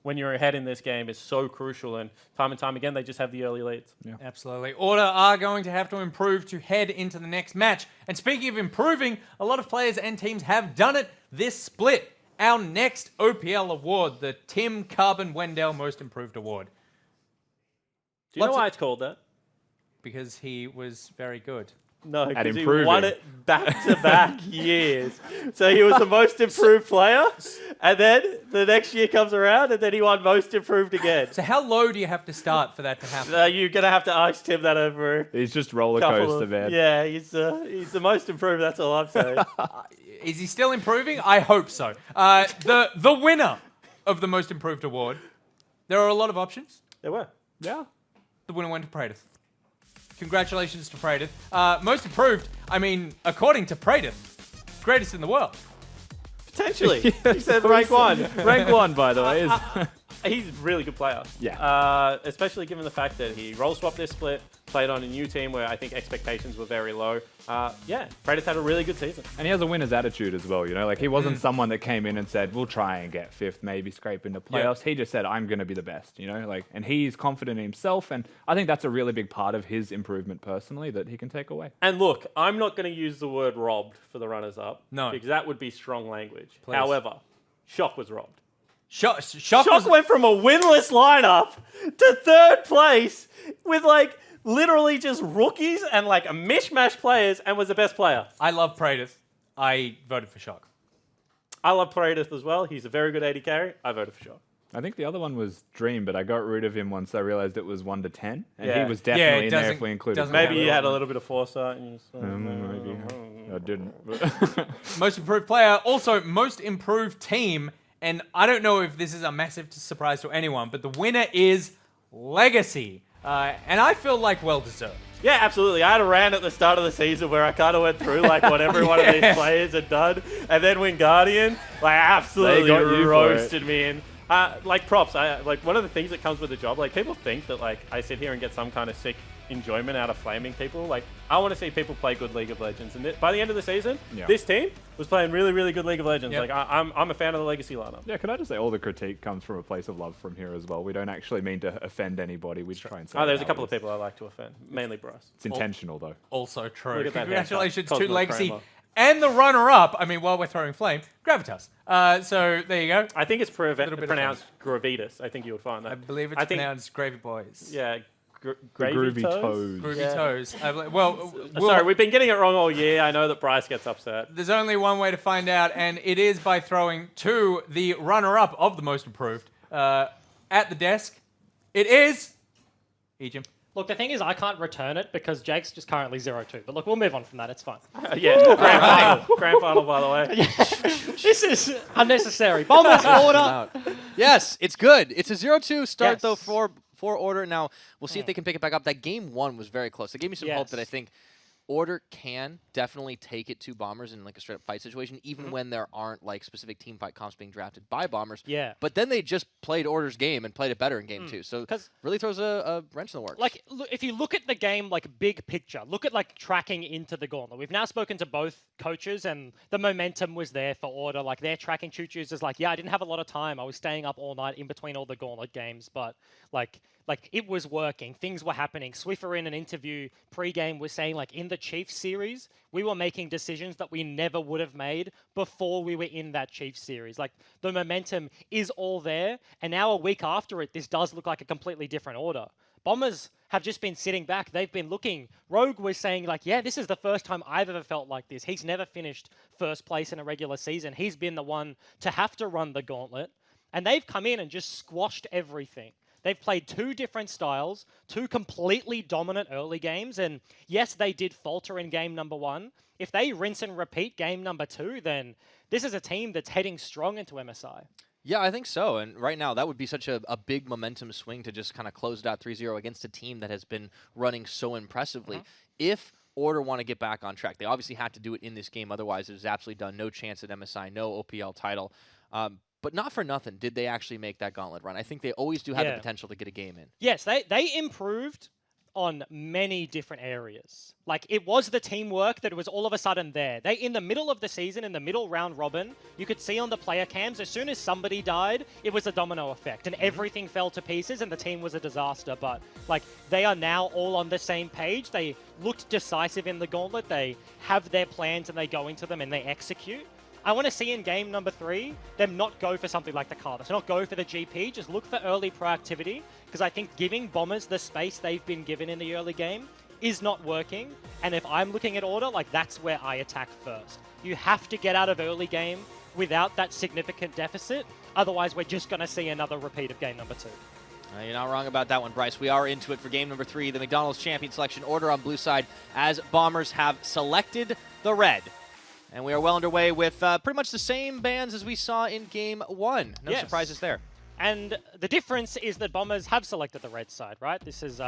when you're ahead in this game is so crucial. And time again, they just have the early leads. Yeah. Absolutely. Order are going to have to improve to head into the next match. And speaking of improving, a lot of players and teams have done it this split. Our next OPL award, the Tim Carbon Wendell Most Improved Award. Do you know why it's called that? Because he was very good. No, because he improving. won it back-to-back years. So he was the most improved player, and then the next year comes around, and then he won most improved again. So how low do you have to start for that to happen? You're going to have to ask Tim that over. He's just roller coaster, man. Yeah, he's the most improved, that's all I'm saying. Is he still improving? I hope so. The winner of the Most Improved Award, there are a lot of options. There were. Yeah. The winner went to Pradith. Congratulations to Pradith. Most improved, I mean, according to Pradith, greatest in the world. Potentially. He said rank 1. Rank 1, by the way. Is He's a really good player. Yeah. Especially given the fact that he role swapped this split, played on a new team where I think expectations were very low. Predator had a really good season. And he has a winner's attitude as well, you know? Like, he wasn't someone that came in and said, we'll try and get 5th, maybe scrape into playoffs. He just said, I'm going to be the best, you know? Like, and he's confident in himself, and I think that's a really big part of his improvement personally that he can take away. And look, I'm not going to use the word robbed for the runners-up. No. Because that would be strong language. Please. However, Shock was robbed. Shock Shock went from a winless lineup to 3rd place with like literally just rookies and like a mishmash players and was the best player. I love Pradith. I voted for Shock. I love Pradith as well. He's a very good AD carry. I voted for Shock. I think the other one was Dream, but I got rid of him once I realized it was 1 to 10. And Yeah. he was definitely in there doesn't- if we included doesn't him. Maybe you had a little bit of foresight. And you just, Maybe. I didn't. Most improved player, also most improved team. And I don't know if this is a massive surprise to anyone, but the winner is Legacy. And I feel like well-deserved. Yeah, absolutely. I had a rant at the start of the season where I kind of went through like what every one of these players had done, and then Wingardium like absolutely They got you for roasted me. And like props, like one of the things that comes with the job, like people think that like I sit here and get some kind of sick enjoyment out of flaming people. Like I want to see people play good League of Legends, and by the end of the season, this team was playing really, really good League of Legends. Yep. Like I'm a fan of the Legacy lineup. Yeah, can I just say all the critique comes from a place of love from here as well. We don't actually mean to offend anybody. We try and say There's a how couple it of is. people I like to offend, mainly Bryce. It's intentional, though. Also true. Look at that Congratulations haircut. to Cosmo Legacy. Kramer. And the runner-up, I mean, while we're throwing flame, Gravitas. So there you go. I think it's bit of pronounced Gravitas. I think you would find that. I believe it's pronounced Gravy Boys. Yeah. Groovy toes. Groovy Yeah. Toes. Well, Sorry, we've been getting it wrong all year. I know that Bryce gets upset. there's only one way to find out, and it is by throwing to the runner-up of the most improved at the desk. It is Ejim. Look, the thing is, I can't return it because Jake's just currently 0-2. But look, we'll move on from that. It's fine. Grand final. Grand final, by the way. This is unnecessary. Bombers, order. Yes, it's good. It's a 0-2 start, Yes. though, for Order. Now, we'll see if they can pick it back up. That game 1 was very close. It gave me some hope Yes. that I think Order can definitely take it to Bombers in like a straight-up fight situation, even when there aren't like specific team fight comps being drafted by Bombers. Yeah. But then they just played Order's game and played it better in game 2. So 'Cause- really throws a wrench in the works. Like, if you look at the game, like, big picture, look at, like, tracking into the gauntlet. We've now spoken to both coaches, and the momentum was there for Order. Like, their tracking choo-choos is like, yeah, I didn't have a lot of time. I was staying up all night in between all the gauntlet games, but, like it was working. Things were happening. Swiffer in an interview pre-game was saying, like, in the Chiefs series, we were making decisions that we never would have made before we were in that Chiefs series. Like, the momentum is all there, and now a week after it, this does look like a completely different Order. Bombers have just been sitting back. They've been looking. Rogue was saying, like, yeah, this is the first time I've ever felt like this. He's never finished first place in a regular season. He's been the one to have to run the gauntlet. And they've come in and just squashed everything. They've played 2 different styles, 2 completely dominant early games, and yes, they did falter in game number 1. If they rinse and repeat game number 2, then this is a team that's heading strong into MSI. Yeah, I think so. And right now, that would be such a big momentum swing to just kind of close it out 3-0 against a team that has been running so impressively. If Order want to get back on track, they obviously had to do it in this game. Otherwise, there's absolutely done no chance at MSI, no OPL title. But not for nothing did they actually make that gauntlet run. I think they always do have the potential to get a game in. Yes, they improved on many different areas. Like, it was the teamwork that was all of a sudden there. They, in the middle of the season, in the middle round robin, you could see on the player cams, as soon as somebody died, it was a domino effect, and everything fell to pieces, and the team was a disaster. But, like, they are now all on the same page. They looked decisive in the gauntlet. They have their plans, and they go into them, and they execute. I want to see in game number 3 them not go for something like the Carthus, not go for the GP, just look for early proactivity, because I think giving Bombers the space they've been given in the early game is not working. And if I'm looking at Order, like, that's where I attack first. You have to get out of early game without that significant deficit, otherwise we're just going to see another repeat of game number 2. You're not wrong about that one, Bryce. We are into it for game number 3, the McDonald's champion selection Order on blue side, as Bombers have selected the red. And we are well underway with pretty much the same bans as we saw in Game 1. No surprises there. And the difference is that Bombers have selected the red side, right? This is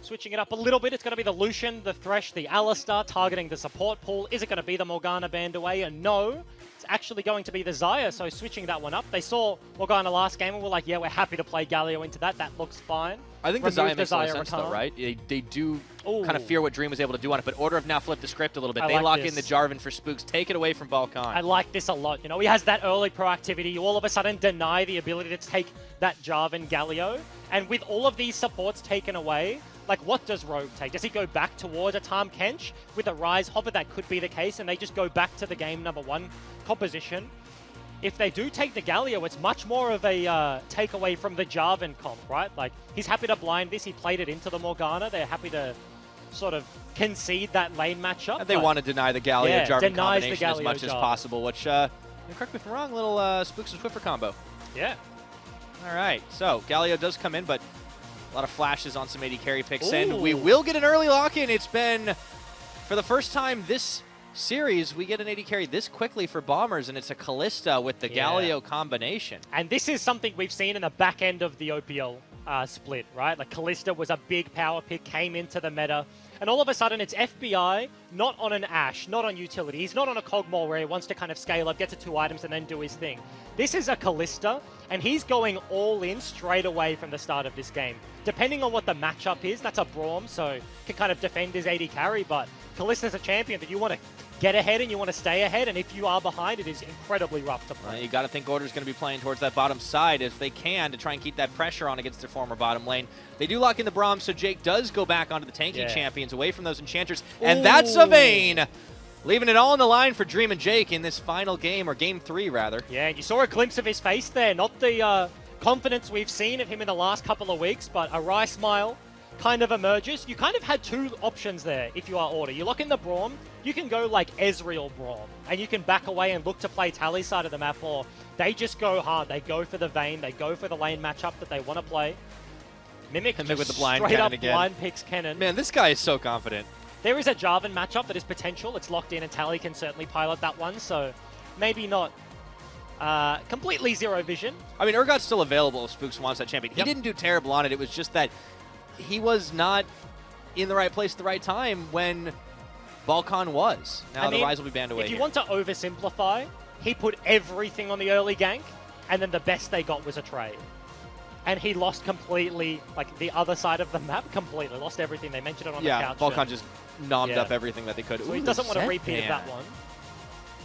switching it up a little bit. It's going to be the Lucian, the Thresh, the Alistar, targeting the support pool. Is it going to be the Morgana banned away? And no, it's actually going to be the Xayah, so switching that one up. They saw Morgana last game and were like, yeah, we're happy to play Galio into that. That looks fine. I think the Xayah makes a lot of sense, though, right? They do kind of fear what Dream was able to do on it, but Order have now flipped the script a little bit. They like lock this. in the Jarvan for Spooks, take it away from Balkan. I like this a lot. You know, he has that early proactivity. You all of a sudden deny the ability to take that Jarvan Galio. And with all of these supports taken away, like, what does Rogue take? Does he go back towards a Tahm Kench with a Rise Hover? That could be the case, and they just go back to the game number 1 composition. If they do take the Galio, it's much more of a takeaway from the Jarvan comp, right? Like, he's happy to blind this. He played it into the Morgana. They're happy to sort of concede that lane matchup. And they want to deny the Galio Jarvan combination as Galio much as possible, which, correct me if I'm wrong, little Spooks and Swiffer combo. Yeah. All right, so Galio does come in, but a lot of flashes on some AD carry picks, and we will get an early lock-in. It's been, for the first time this series, we get an AD carry this quickly for Bombers, and it's a Kalista with the Galio combination. And this is something we've seen in the back end of the OPL split, right? Like, Kalista was a big power pick, came into the meta, and all of a sudden it's FBI, not on an Ashe, not on utility. He's not on a Cogmore where he wants to kind of scale up, get to 2 items, and then do his thing. This is a Kalista, and he's going all in straight away from the start of this game. Depending on what the matchup is, that's a Braum, so can kind of defend his AD carry, but Kalista's a champion that you want to get ahead and you want to stay ahead, and if you are behind, it is incredibly rough to play. You got to think Order's going to be playing towards that bottom side if they can to try and keep that pressure on against their former bottom lane. They do lock in the Braum, so Jake does go back onto the tanky champions away from those enchanters, and that's a Vayne, leaving it all on the line for Dream and Jake in this final game, or game 3 rather. Yeah, you saw a glimpse of his face there, not the confidence we've seen of him in the last couple of weeks, but a wry smile kind of emerges. You kind of had 2 options there if you are Order. You lock in the Braum, you can go like Ezreal Braum, and you can back away and look to play Tally side of the map, or they just go hard. They go for the Vayne, they go for the lane matchup that they want to play. Mimic just with the blind straight up again. blind picks Kennen. Man, this guy is so confident. There is a Jarvan matchup that is potential. It's locked in, and Tally can certainly pilot that one, so maybe not completely zero vision. I mean, Urgot's still available if Spooks wants that champion. He didn't do terrible on it. It was just that he was not in the right place at the right time when Balkan was. Now the Rise will be banned away. If you want to oversimplify, he put everything on the early gank, and then the best they got was a trade. And he lost completely, like, the other side of the map completely. Lost everything. They mentioned it on the couch. Yeah, Balkan just nommed up everything that they could. So he doesn't want to repeat that one.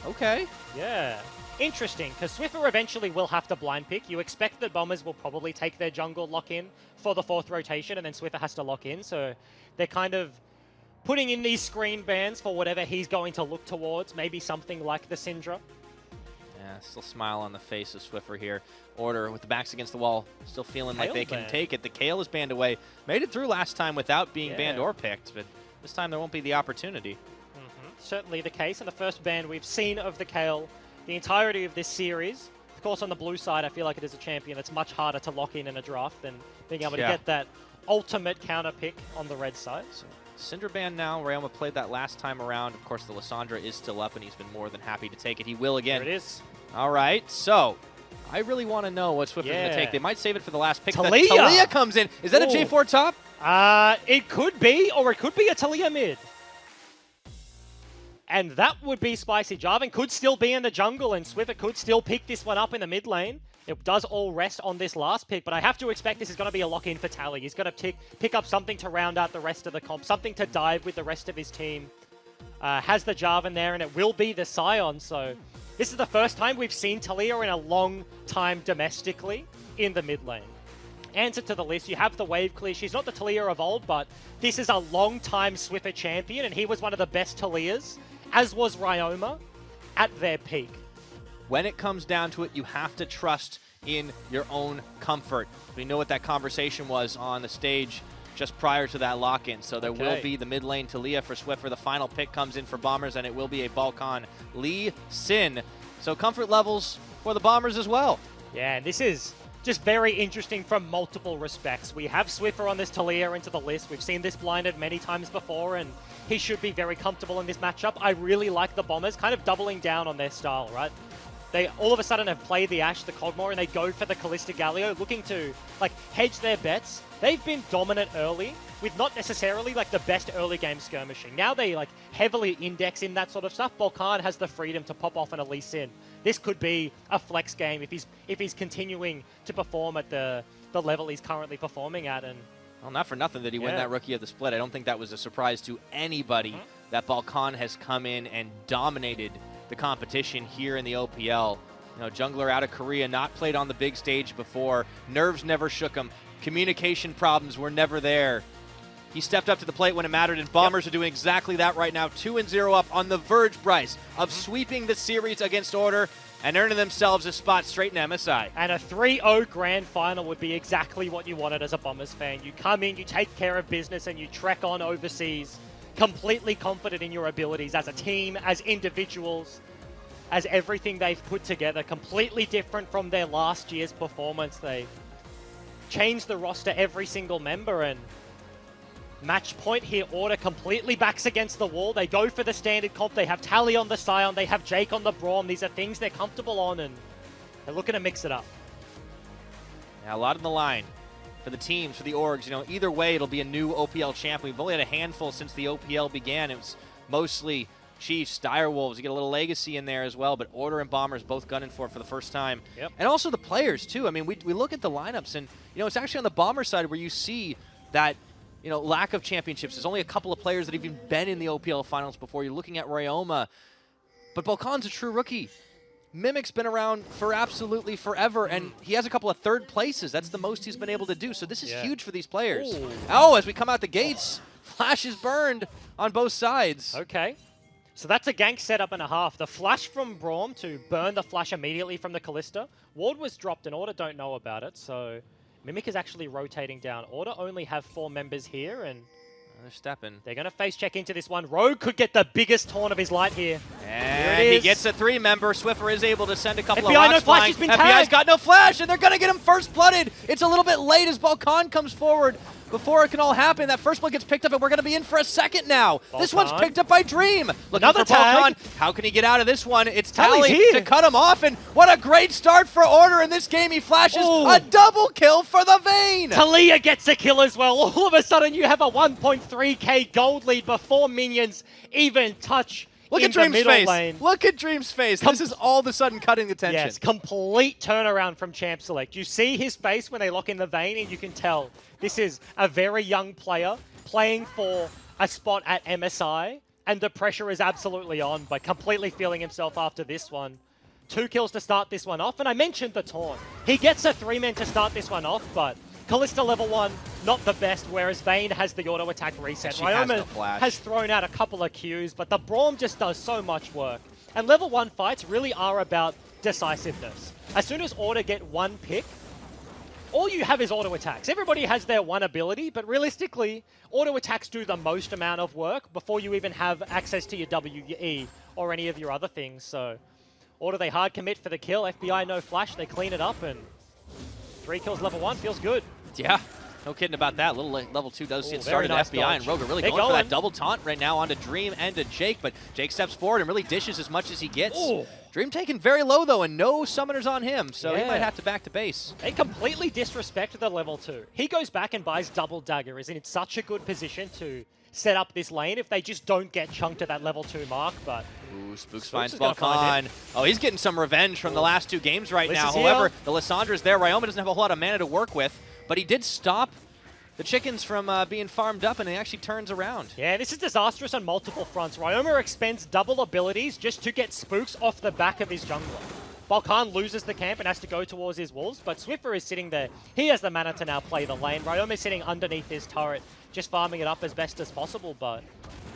Okay. Yeah. Interesting, because Swiffer eventually will have to blind pick. You expect that Bombers will probably take their jungle lock-in for the 4th rotation, and then Swiffer has to lock in. So they're kind of putting in these screen bans for whatever he's going to look towards. Maybe something like the Syndra. Yeah, still smile on the face of Swiffer here. Order with the backs against the wall, still feeling like they can take it. The Kayle is banned away. Made it through last time without being banned or picked, but this time there won't be the opportunity. Certainly the case, and the first ban we've seen of the Kayle the entirety of this series. Of course, on the blue side, I feel like it is a champion that's much harder to lock in a draft than being able to get that ultimate counter pick on the red side. So, Syndra ban now. Rayoma played that last time around. Of course, the Lissandra is still up, and he's been more than happy to take it. He will again. There it is. All right, so I really want to know what Swiffer's going to take. They might save it for the last pick. Taliyah! Taliyah comes in. Is that a J4 top? It could be, or it could be a Taliyah mid. And that would be spicy. Jarvan could still be in the jungle, and Swiffer could still pick this one up in the mid lane. It does all rest on this last pick, but I have to expect this is going to be a lock-in for Tally. He's going to pick up something to round out the rest of the comp, something to dive with the rest of his team. Has the Jarvan there, and it will be the Scion, so this is the first time we've seen Talia in a long time domestically in the mid lane. Answer to the list, you have the wave clear. She's not the Talia of old, but this is a long-time Swiffer champion, and he was one of the best Talias, as was Ryoma, at their peak. When it comes down to it, you have to trust in your own comfort. We know what that conversation was on the stage just prior to that lock-in. So there will be the mid lane Talia for Swiffer. The final pick comes in for Bombers, and it will be a Balkan Lee Sin. So comfort levels for the Bombers as well. Yeah, and this is just very interesting from multiple respects. We have Swiffer on this Talia into the list. We've seen this blinded many times before, and he should be very comfortable in this matchup. I really like the Bombers kind of doubling down on their style, right? They all of a sudden have played the Ashe, the Cogmore, and they go for the Callista Galio, looking to like hedge their bets. They've been dominant early with not necessarily like the best early game skirmishing. Now they like heavily index in that sort of stuff. Balkan has the freedom to pop off an Elise in. This could be a flex game if he's continuing to perform at the level he's currently performing at. And well, not for nothing did he win that Rookie of the Split. I don't think that was a surprise to anybody that Balkan has come in and dominated the competition here in the OPL. You know, jungler out of Korea, not played on the big stage before. Nerves never shook him. Communication problems were never there. He stepped up to the plate when it mattered, and Bombers are doing exactly that right now. 2-0 up on the verge, Bryce, of sweeping the series against Order and earning themselves a spot straight in MSI. And a 3-0 grand final would be exactly what you wanted as a Bombers fan. You come in, you take care of business, and you trek on overseas, completely confident in your abilities as a team, as individuals, as everything they've put together. Completely different from their last year's performance. They changed the roster every single member, and match point here, Order completely backs against the wall. They go for the standard comp. They have Tally on the Scion. They have Jake on the Braum. These are things they're comfortable on, and they're looking to mix it up. Yeah, a lot on the line for the teams, for the orgs. You know, either way, it'll be a new OPL champ. We've only had a handful since the OPL began. It was mostly Chiefs, Direwolves. You get a little legacy in there as well, but Order and Bombers both gunning for it for the first time. Yep. And also the players, too. I mean, we look at the lineups, and, you know, it's actually on the Bomber side where you see that, you know, lack of championships. There's only a couple of players that have even been in the OPL finals before. You're looking at Ryoma, but Balkan's a true rookie. Mimic's been around for absolutely forever, and he has a couple of third places. That's the most he's been able to do, so this is huge for these players. Ooh. Oh, as we come out the gates, Flash is burned on both sides. Okay. So that's a gank setup and a half. The flash from Braum to burn the flash immediately from the Callista. Ward was dropped, and Order don't know about it, so Mimic is actually rotating down. Order only have 4 members here, and they're stepping. They're going to face check into this one. Rogue could get the biggest taunt of his life here. And he gets a 3-member. Swiffer is able to send a couple FBI, of rocks no flash, flying. he's been FBI's tagged. got no flash, and they're going to get him first blooded. It's a little bit late as Balkan comes forward. Before it can all happen, that first blood gets picked up, and we're going to be in for a second now. Balkan. This one's picked up by Dream. Looking Another for Balkan. tag. How can he get out of this one? It's Tally's Tally here. to cut him off, and what a great start for Order in this game. He flashes Ooh. a double kill for the Vayne. Talia gets a kill as well. All of a sudden, you have a 1.3k gold lead before minions even touch Look in at Dream's the middle face. lane. Look at Dream's face. This is all of a sudden cutting the tension. Yes, complete turnaround from Champ Select. You see his face when they lock in the Vayne, and you can tell this is a very young player playing for a spot at MSI, and the pressure is absolutely on, but completely feeling himself after this one. 2 kills to start this one off, and I mentioned the taunt. He gets a 3-man to start this one off, but Callista level 1, not the best, whereas Vayne has the auto attack reset. She has Ryoma no flash. has thrown out a couple of Qs, but the Braum just does so much work. And level 1 fights really are about decisiveness. As soon as Order get one pick, all you have is auto attacks. Everybody has their one ability, but realistically, auto attacks do the most amount of work before you even have access to your WE or any of your other things. So Order, they hard commit for the kill. FBI, no flash, they clean it up, and 3 kills level 1 feels good. Yeah. No kidding about that. Little level 2 does see it very started nice FBI, and dodge. Roger really They're going for that going. double taunt right now onto Dream and to Jake, but Jake steps forward and really dishes as much as he gets. Ooh. Dream taken very low, though, and no summoners on him, so he Yeah. might have to back to base. They completely disrespect the level 2. He goes back and buys double dagger, is in such a good position to set up this lane if they just don't get chunked at that level 2 mark, but Ooh, Spooks finds is gonna find Balkan. Oh, he's getting some revenge from the last 2 games right Liz now. is here. However, the Lyssandra's there. Ryoma doesn't have a whole lot of mana to work with, but he did stop the chickens from being farmed up, and he actually turns around. yeah, this is disastrous on multiple fronts. Ryoma expends double abilities just to get Spooks off the back of his jungler. Balkan loses the camp and has to go towards his wolves, but Swiffer is sitting there. He has the mana to now play the lane. Ryoma is sitting underneath his turret, just farming it up as best as possible, but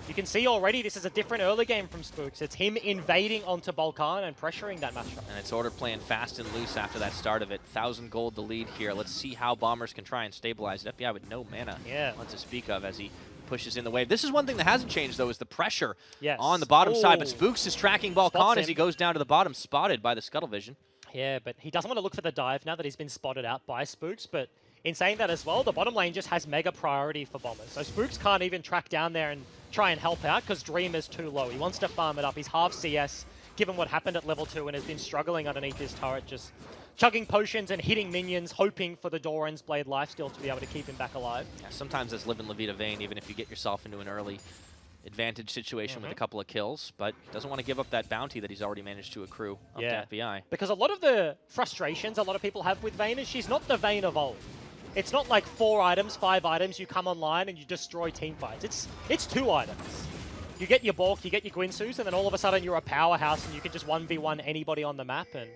you can see already this is a different early game from Spooks. It's him invading onto Balkan and pressuring that matchup. And it's Order playing fast and loose after that start of it. 1,000 gold the lead here. Let's see how Bombers can try and stabilize it. FBI with no mana. Yeah. Not to speak of as he pushes in the wave. This is one thing that hasn't changed, though, is the pressure Yes. on the bottom side. But Ooh. Spooks is tracking Balkan Spots as he him. goes down to the bottom, spotted by the Scuttle Vision. Yeah, but he doesn't want to look for the dive now that he's been spotted out by Spooks, but in saying that as well, the bottom lane just has mega priority for Bombers. So Spooks can't even track down there and try and help out because Dream is too low. He wants to farm it up. He's half CS, given what happened at level 2 and has been struggling underneath his turret, just chugging potions and hitting minions, hoping for the Doran's Blade lifesteal to be able to keep him back alive. Yeah, sometimes that's live in La Vida vein, even if you get yourself into an early advantage situation with a couple of kills, but he doesn't want to give up that bounty that he's already managed to accrue up Yeah. to FBI. Because a lot of the frustrations a lot of people have with Vayne is she's not the Vayne of old. It's not like 4 items, 5 items, you come online and you destroy team fights. It's 2 items. You get your Bork, you get your Gwynsus, and then all of a sudden you're a powerhouse and you can just 1v1 anybody on the map. And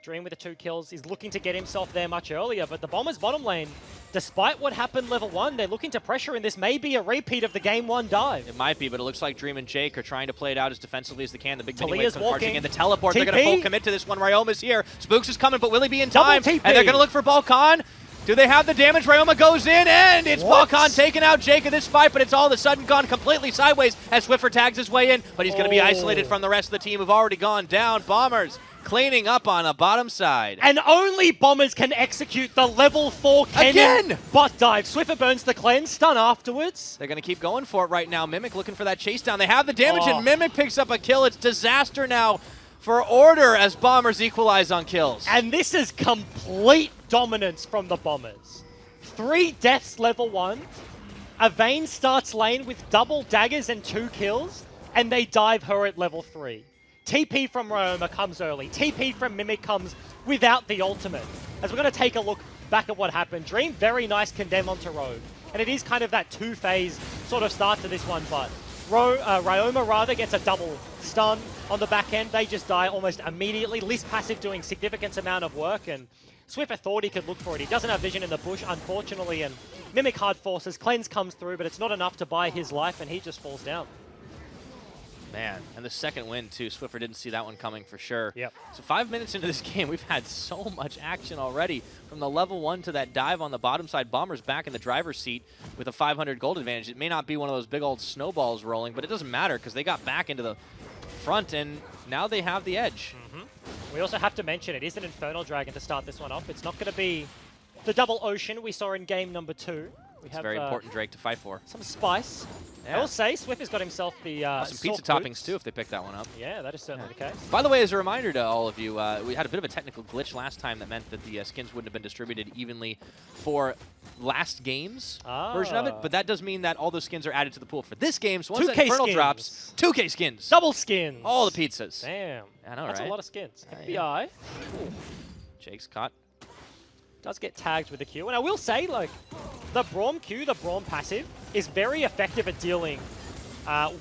Dream with the 2 kills, he's looking to get himself there much earlier, but the Bombers bottom lane, despite what happened level 1, they're looking to pressure, and this may be a repeat of the game 1 dive. It might be, but it looks like Dream and Jake are trying to play it out as defensively as they can. The big mini Talia's wave comes marching walking. in. The teleport, they're going TP. to full commit to this one. Ryoma's here. Spooks is coming, but will he be in Double time? TP. And they're going to look for Balkan. Do they have the damage? Ryoma goes in, and it's What? Balkan taking out Jake in this fight, but it's all of a sudden gone completely sideways as Swiffer tags his way in, but he's going to be isolated from the rest of the team who've already gone down. Bombers cleaning up on the bottom side. And only Bombers can execute the level 4 cannon Again! butt dive. Swiffer burns the cleanse, stun afterwards. They're going to keep going for it right now. Mimic looking for that chase down. They have the damage, Oh. and Mimic picks up a kill. It's disaster now for Order as Bombers equalize on kills. And this is complete dominance from the Bombers. 3 deaths level 1. A Vayne starts lane with double daggers and 2 kills, and they dive her at level 3. TP from Ryoma comes early. TP from Mimic comes without the ultimate. As we're going to take a look back at what happened, Dream, very nice condemn onto Rogue. And it is kind of that 2-phase sort of start to this one, but Ryoma rather gets a double stun on the back end. They just die almost immediately. Liz passive doing significant amount of work, and Swiffer thought he could look for it. He doesn't have vision in the bush, unfortunately, and Mimic hard forces. Cleanse comes through, but it's not enough to buy his life, and he just falls down. Man, and the second win, too. Swiffer didn't see that one coming for sure. Yep. So 5 minutes into this game, we've had so much action already. From the level 1 to that dive on the bottom side, Bombers back in the driver's seat with a 500 gold advantage. It may not be one of those big old snowballs rolling, but it doesn't matter because they got back into the front, and now they have the edge. We also have to mention it is an Infernal Dragon to start this one off. It's not going to be the double ocean we saw in game number 2. We It's have very important Drake to fight for. some spice. Yeah. I will say, Swiffer's got himself the Some pizza salt toppings, boots. too, if they pick that one up. Yeah, that is certainly the case. By the way, as a reminder to all of you, we had a bit of a technical glitch last time that meant that the skins wouldn't have been distributed evenly for last game's version of it, but that does mean that all those skins are added to the pool for this game, so once that 2K Infernal skins. drops, 2K skins. Double skins. All the pizzas. Damn. I know, That's right? a lot of skins. Yeah. FBI Jake's caught. does get tagged with the Q. And I will say, like, the Braum Q, the Braum passive, is very effective at dealing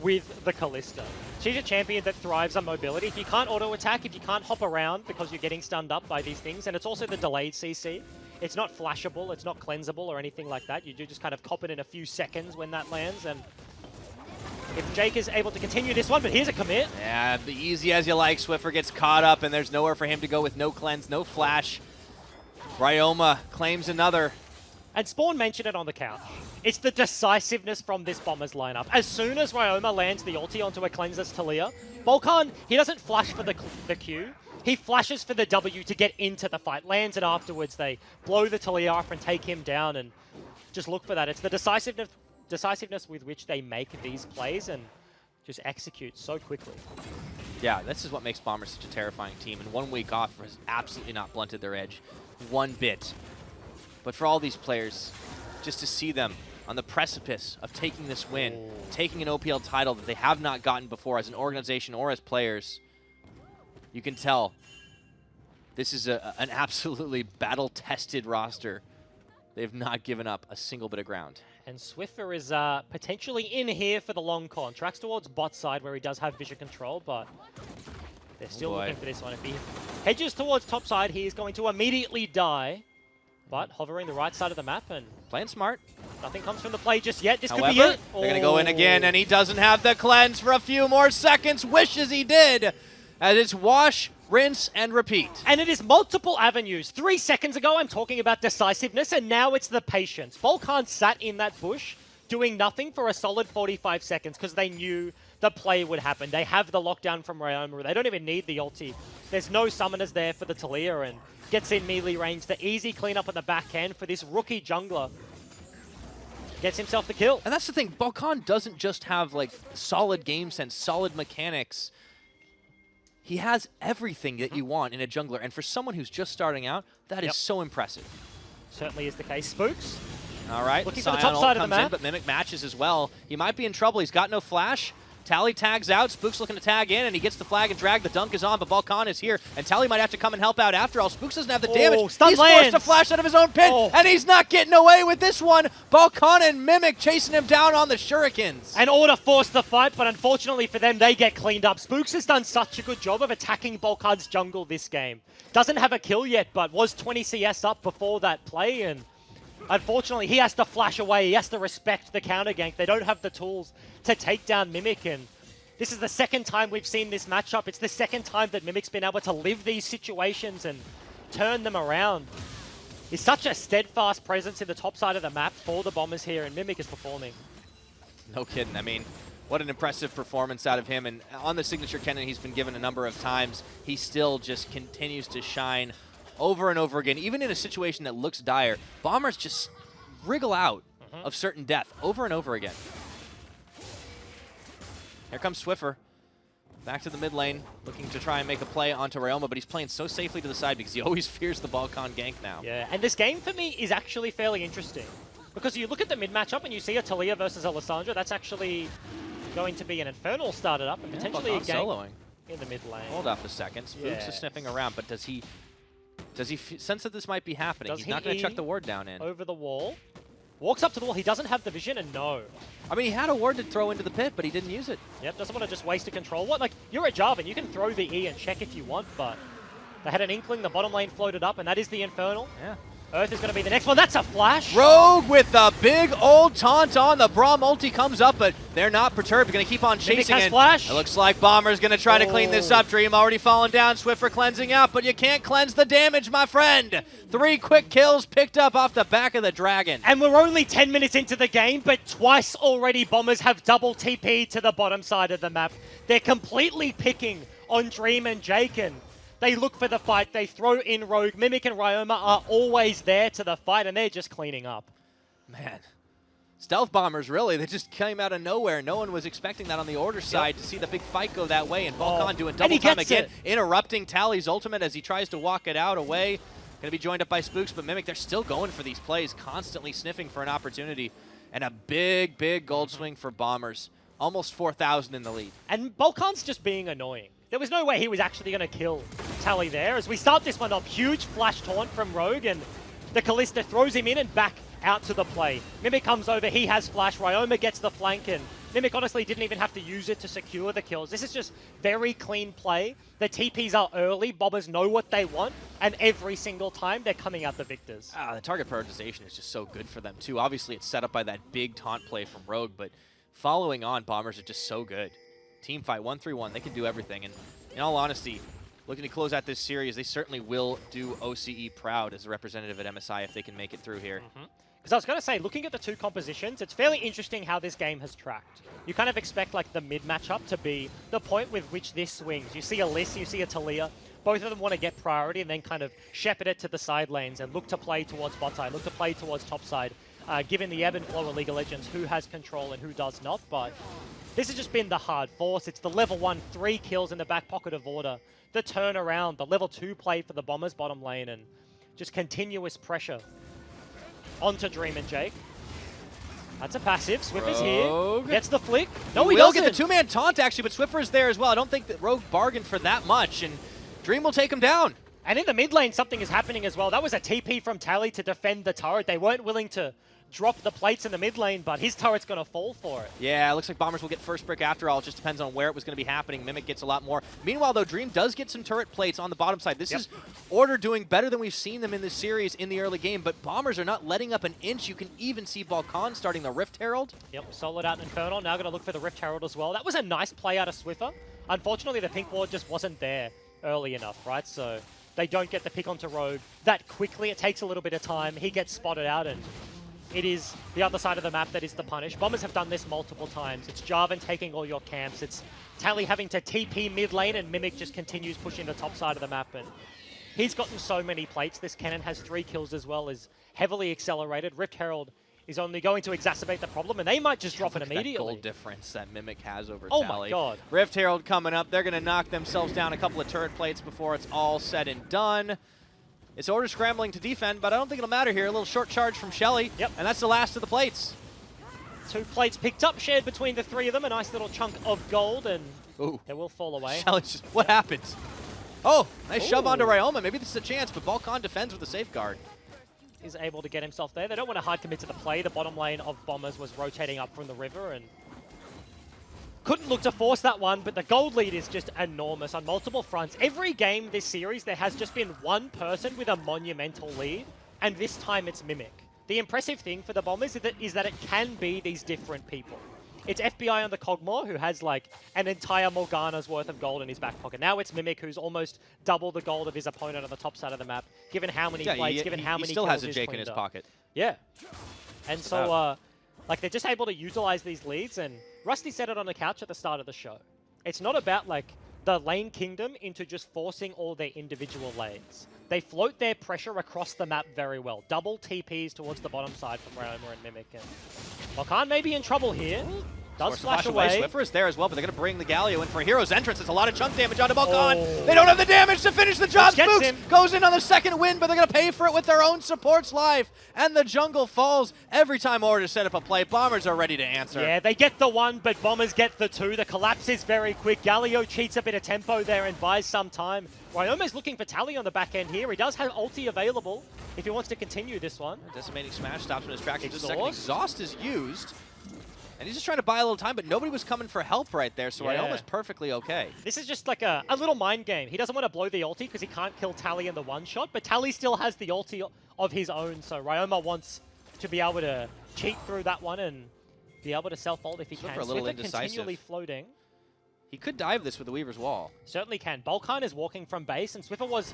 with the Kalista. She's a champion that thrives on mobility. If you can't auto-attack, if you can't hop around because you're getting stunned up by these things, and it's also the delayed CC. It's not flashable, it's not cleansable or anything like that. You do just kind of cop it in a few seconds when that lands, and if Jake is able to continue this one, but here's a commit. Yeah, the easy as you like. Swiffer gets caught up, and there's nowhere for him to go with no cleanse, no flash. Ryoma claims another. And Spawn mentioned it on the couch. It's the decisiveness from this Bombers lineup. As soon as Ryoma lands the ulti onto a Cleanser's Talia, Balkan, he doesn't flash for the Q. He flashes for the W to get into the fight, lands it afterwards. They blow the Talia up and take him down, and just look for that. It's the decisiveness with which they make these plays and just execute so quickly. Yeah, this is what makes Bombers such a terrifying team, and 1 week off has absolutely not blunted their edge one bit. But for all these players, just to see them on the precipice of taking this win, taking an OPL title that they have not gotten before as an organization or as players, you can tell this is an absolutely battle-tested roster. They've not given up a single bit of ground. And Swiffer is potentially in here for the long con. Tracks towards bot side where he does have vision control, but they're still looking for this one. If he hedges towards top side, he is going to immediately die. But hovering the right side of the map and Playing smart. nothing comes from the play just yet. This However, could be it. they're going to go in again, and he doesn't have the cleanse for a few more seconds. Wishes he did. As it's wash, rinse, and repeat. And it is multiple avenues. 3 seconds ago, I'm talking about decisiveness, and now it's the patience. Volkan sat in that bush doing nothing for a solid 45 seconds because they knew the play would happen. They have the lockdown from Ryoma. They don't even need the ulti. There's no summoners there for the Talia, and gets in melee range. The easy cleanup at the back end for this rookie jungler. Gets himself the kill. And that's the thing. Volkan doesn't just have like solid game sense, solid mechanics. He has everything that you want in a jungler. And for someone who's just starting out, that is so impressive. Certainly is the case. Spooks. All right. Looking for the top side of the map. But Mimic matches as well. He might be in trouble. He's got no flash. Tally tags out. Spooks looking to tag in, and he gets the flag and drag. The dunk is on, but Volkan is here, and Tally might have to come and help out after all. Spooks doesn't have the damage. Stun He's lands. forced to flash out of his own pit, and he's not getting away with this one. Volkan and Mimic chasing him down on the shurikens. And Order forced the fight, but unfortunately for them, they get cleaned up. Spooks has done such a good job of attacking Volkan's jungle this game. Doesn't have a kill yet, but was 20 CS up before that play, and unfortunately, he has to flash away. He has to respect the counter gank. They don't have the tools to take down Mimic, and this is the second time we've seen this matchup. It's the second time that Mimic's been able to live these situations and turn them around. He's such a steadfast presence in the top side of the map for the Bombers here, and Mimic is performing. No kidding. I mean, what an impressive performance out of him. And on the signature cannon he's been given a number of times, he still just continues to shine over and over again. Even in a situation that looks dire, Bombers just wriggle out of certain death over and over again. Here comes Swiffer. Back to the mid lane, looking to try and make a play onto Ryoma, but he's playing so safely to the side because he always fears the Volkan gank now. Yeah, and this game for me is actually fairly interesting. Because you look at the mid matchup and you see a Talia versus a Lissandra, that's actually going to be an Infernal started up and potentially a gank soloing in the mid lane. Hold up a second. Spooks is sniffing around, but does he sense that this might be happening? He's not going to chuck the ward down in. Over the wall. Walks up to the wall. He doesn't have the vision, and no. I mean, he had a ward to throw into the pit, but he didn't use it. Yep, doesn't want to just waste a control. What? Like, you're a Jarvan. You can throw the E and check if you want, but they had an inkling. The bottom lane floated up, and that is the Infernal. Yeah. Earth is going to be the next one. That's a flash. Rogue with the big old taunt on. The Braum ulti comes up, but they're not perturbed. They're going to keep on chasing it. Flash. It looks like Bomber's going to try to clean this up. Dream already fallen down. Swiffer cleansing out, but you can't cleanse the damage, my friend. 3 quick kills picked up off the back of the Dragon. And we're only 10 minutes into the game, but twice already Bombers have double TP to the bottom side of the map. They're completely picking on Dream and Jake, and they look for the fight. They throw in Rogue. Mimic and Ryoma are always there to the fight, and they're just cleaning up. Man, Stealth Bombers, really, they just came out of nowhere. No one was expecting that on the Order side to see the big fight go that way, and Volkan doing double time again, interrupting Tally's ultimate as he tries to walk it out away. Going to be joined up by Spooks, but Mimic, they're still going for these plays, constantly sniffing for an opportunity. And a big, big gold swing for Bombers. Almost 4,000 in the lead. And Volkan's just being annoying. There was no way he was actually going to kill Tally there. As we start this one up, huge flash taunt from Rogue, and the Kalista throws him in and back out to the play. Mimic comes over, he has flash, Ryoma gets the flank, and Mimic honestly didn't even have to use it to secure the kills. This is just very clean play. The TPs are early, Bombers know what they want, and every single time they're coming out the victors. The target prioritization is just so good for them too. Obviously it's set up by that big taunt play from Rogue, but following on, Bombers are just so good. Team fight 1-3-1, they can do everything, and in all honesty, looking to close out this series, they certainly will do OCE proud as a representative at MSI if they can make it through here. Because I was going to say, looking at the two compositions, it's fairly interesting how this game has tracked. You kind of expect like the mid matchup to be the point with which this swings. You see a Liss, you see a Talia. both of them want to get priority and then kind of shepherd it to the side lanes and look to play towards bot side, look to play towards top side, given the ebb and flow of League of Legends, who has control and who does not. But this has just been the hard force. It's the level 1 3 kills in the back pocket of Order, the turnaround, the level 2 play for the Bombers bottom lane, and just continuous pressure onto Dream and Jake. That's a passive. Swiffer's here. Gets the flick. No, he will doesn't. get the 2-man taunt, actually, but Swiffer's there as well. I don't think that Rogue bargained for that much, and Dream will take him down. And in the mid lane, something is happening as well. That was a TP from Tally to defend the turret. They weren't willing to drop the plates in the mid lane, but his turret's going to fall for it. Yeah, it looks like Bombers will get first brick after all. It just depends on where it was going to be happening. Mimic gets a lot more. Meanwhile, though, Dream does get some turret plates on the bottom side. This is Order doing better than we've seen them in this series in the early game, but Bombers are not letting up an inch. You can even see Balkan starting the Rift Herald. Yep, soloed out Infernal. Now going to look for the Rift Herald as well. That was a nice play out of Swiffer. Unfortunately, the pink ward just wasn't there early enough, right? So they don't get the pick onto Rogue that quickly. It takes a little bit of time. He gets spotted out, and it is the other side of the map that is the punish. Bombers have done this multiple times. It's Jarvan taking all your camps. It's Tally having to TP mid lane, and Mimic just continues pushing the top side of the map. And he's gotten so many plates. This Cannon has 3 kills as well, is heavily accelerated. Rift Herald is only going to exacerbate the problem, and they might just drop it immediately. That gold difference that Mimic has over Oh Tally. my god. Rift Herald coming up. They're going to knock themselves down a couple of turret plates before it's all said and done. It's Order scrambling to defend, but I don't think it'll matter here. A little short charge from Shelly, and that's the last of the plates. 2 plates picked up, shared between the 3 of them. A nice little chunk of gold, and they will fall away. Shelly's just, what happened? Oh, nice shove onto Ryoma. Maybe this is a chance, but Balkan defends with a safeguard. Is able to get himself there. They don't want to hard commit to the play. The bottom lane of Bombers was rotating up from the river and couldn't look to force that one, but the gold lead is just enormous on multiple fronts. Every game this series, there has just been one person with a monumental lead, and this time it's Mimic. The impressive thing for the Bombers is that it can be these different people. It's FBI on the Cogmore, who has like an entire Morgana's worth of gold in his back pocket. Now it's Mimic, who's almost double the gold of his opponent on the top side of the map, given how many plates, given how many he still kills has a Jake in his pocket. Yeah. And so, like, they're just able to utilize these leads, and Rusty said it on the couch at the start of the show. It's not about, like, the lane kingdom into just forcing all their individual lanes. They float their pressure across the map very well. Double TPs towards the bottom side from Ryoma and Mimic. And Balkan may be in trouble here. Does flash away. Swiffer is there as well, but they're going to bring the Galio in for a hero's entrance. It's a lot of chunk damage onto Balkan. They don't have the damage to finish the job. Spooks goes in on the second win, but they're going to pay for it with their own support's life. And the jungle falls every time Order set up a play. Bombers are ready to answer. Yeah, they get the 1, but Bombers get the 2. The collapse is very quick. Galio cheats a bit of tempo there and buys some time. Ryoma's looking for Tally on the back end here. He does have ulti available if he wants to continue this one. Decimating Smash stops him in his tracks. Just a second. Exhaust is used. And he's just trying to buy a little time, but nobody was coming for help right there, so Ryoma's perfectly okay. This is just like a little mind game. He doesn't want to blow the ulti because he can't kill Tally in the one-shot, but Tally still has the ulti of his own, so Ryoma wants to be able to cheat through that one and be able to self-ult if he can. Swiffer continually floating. He could dive this with the Weaver's Wall. Certainly can. Balkan is walking from base, and Swiffer was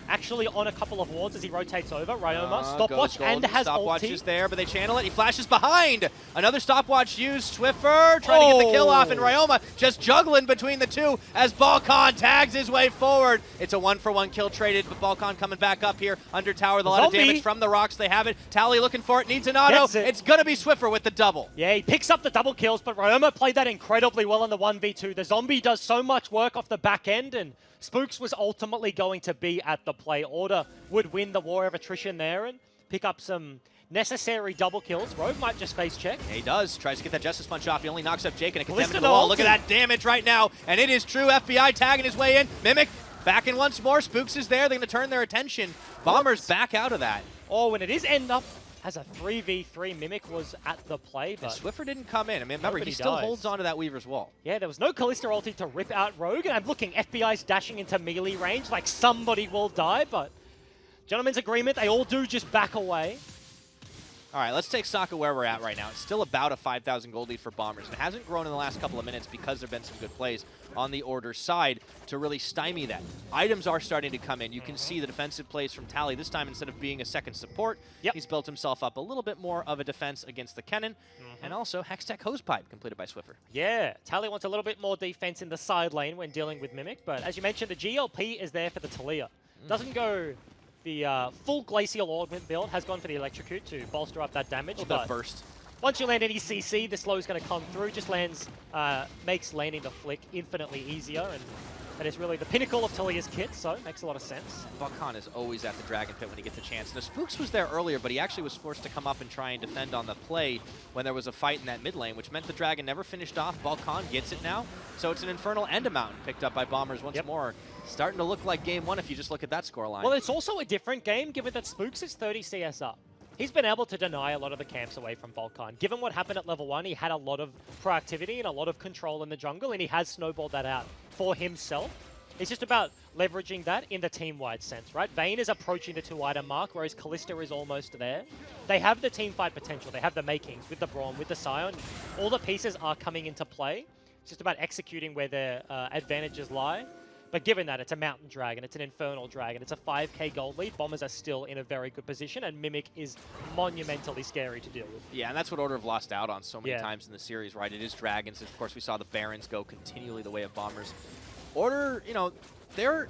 actually on a couple of wards as he rotates over. Ryoma, stopwatch and has stopwatch ulti. is there, but they channel it. He flashes behind. Another stopwatch used. Swiffer trying to get the kill off, and Ryoma just juggling between the two as Balkan tags his way forward. It's a 1-for-1 kill traded, but Balkan coming back up here under tower with a lot of damage from the rocks. They have it. Tally looking for it, needs an auto. It's going to be Swiffer with the double. Yeah, he picks up the double kills, but Ryoma played that incredibly well in the 1v2. The zombie does so much work off the back end, and Spooks was ultimately going to be at the play. Order would win the war of attrition there and pick up some necessary double kills. Rogue might just face check. Yeah, he does. Tries to get that Justice Punch off. He only knocks up Jake and it condemns to the wall. Look at that damage right now. And it is true. FBI tagging his way in. Mimic back in once more. Spooks is there. They're going to turn their attention. Bombers back out of that. Oh, and it is end up as a 3v3. Mimic was at the play, but Swiffer didn't come in. I mean, remember, he still holds on to that Weaver's Wall. Yeah, there was no Kalista ulti to rip out Rogue, and I'm looking, FBI's dashing into melee range, like somebody will die, but gentlemen's agreement, they all do just back away. All right, let's take stock of where we're at right now. It's still about a 5,000 gold lead for Bombers, and it hasn't grown in the last couple of minutes because there have been some good plays on the Order side to really stymie that. Items are starting to come in. You can see the defensive plays from Tally. This time, instead of being a second support, he's built himself up a little bit more of a defense against the Kennen, and also Hextech Hosepipe completed by Swiffer. Yeah, Tally wants a little bit more defense in the side lane when dealing with Mimic, but as you mentioned, the GLP is there for the Talia. Doesn't go the full Glacial Ornament build, has gone for the Electrocute to bolster up that damage. A little bit of burst. Once you land any CC, the slow is going to come through, just lands, makes landing the flick infinitely easier, and that is really the pinnacle of Talia's kit, so it makes a lot of sense. Balkan is always at the Dragon Pit when he gets a chance. Now, Spooks was there earlier, but he actually was forced to come up and try and defend on the play when there was a fight in that mid lane, which meant the Dragon never finished off. Balkan gets it now, so it's an Infernal and a Mountain picked up by Bombers once more. Starting to look like game one if you just look at that scoreline. Well, it's also a different game, given that Spooks is 30 CS up. He's been able to deny a lot of the camps away from Balkan. Given what happened at level 1, he had a lot of proactivity and a lot of control in the jungle, and he has snowballed that out for himself. It's just about leveraging that in the team-wide sense, right? Vayne is approaching the 2-item mark, whereas Kalista is almost there. They have the team fight potential. They have the makings with the Braum, with the Scion. All the pieces are coming into play. It's just about executing where their advantages lie. But given that it's a Mountain Dragon, it's an Infernal Dragon, it's a 5k gold lead, Bombers are still in a very good position, and Mimic is monumentally scary to deal with. Yeah, and that's what Order have lost out on so many times in the series, right? It is Dragons. Of course, we saw the Barons go continually the way of Bombers. Order, you know, their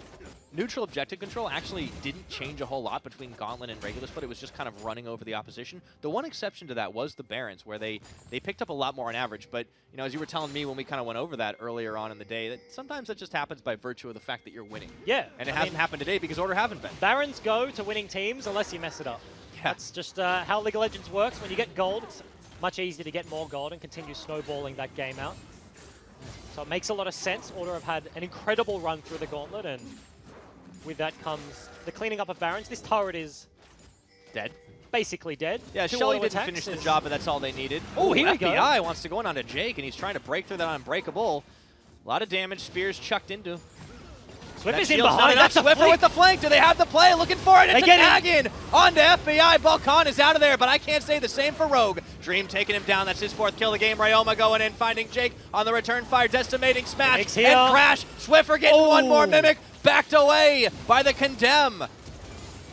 neutral objective control actually didn't change a whole lot between Gauntlet and Regulus, but it was just kind of running over the opposition. The one exception to that was the Barons, where they picked up a lot more on average. But, you know, as you were telling me when we kind of went over that earlier on in the day, that sometimes that just happens by virtue of the fact that you're winning. Yeah. And it hasn't happened today because Order haven't been. Barons go to winning teams unless you mess it up. Yeah. That's just how League of Legends works. When you get gold, it's much easier to get more gold and continue snowballing that game out. So it makes a lot of sense. Order have had an incredible run through the gauntlet, and with that comes the cleaning up of Barons. This turret is dead. Basically dead. Yeah, Shelly didn't finish the job, but that's all they needed. Oh, here we go. FBI wants to go in onto Jake, and he's trying to break through that Unbreakable. A lot of damage. Spears chucked into. Swiffer's in behind. That's Swiffer with the flank. Do they have the play? Looking for it. It's a tag in onto FBI. Balkan is out of there, but I can't say the same for Rogue. Dream taking him down. That's his 4th kill of the game. Ryoma going in, finding Jake on the return fire. Decimating smash and crash. Swiffer getting one more Mimic. Backed away by the Condemn.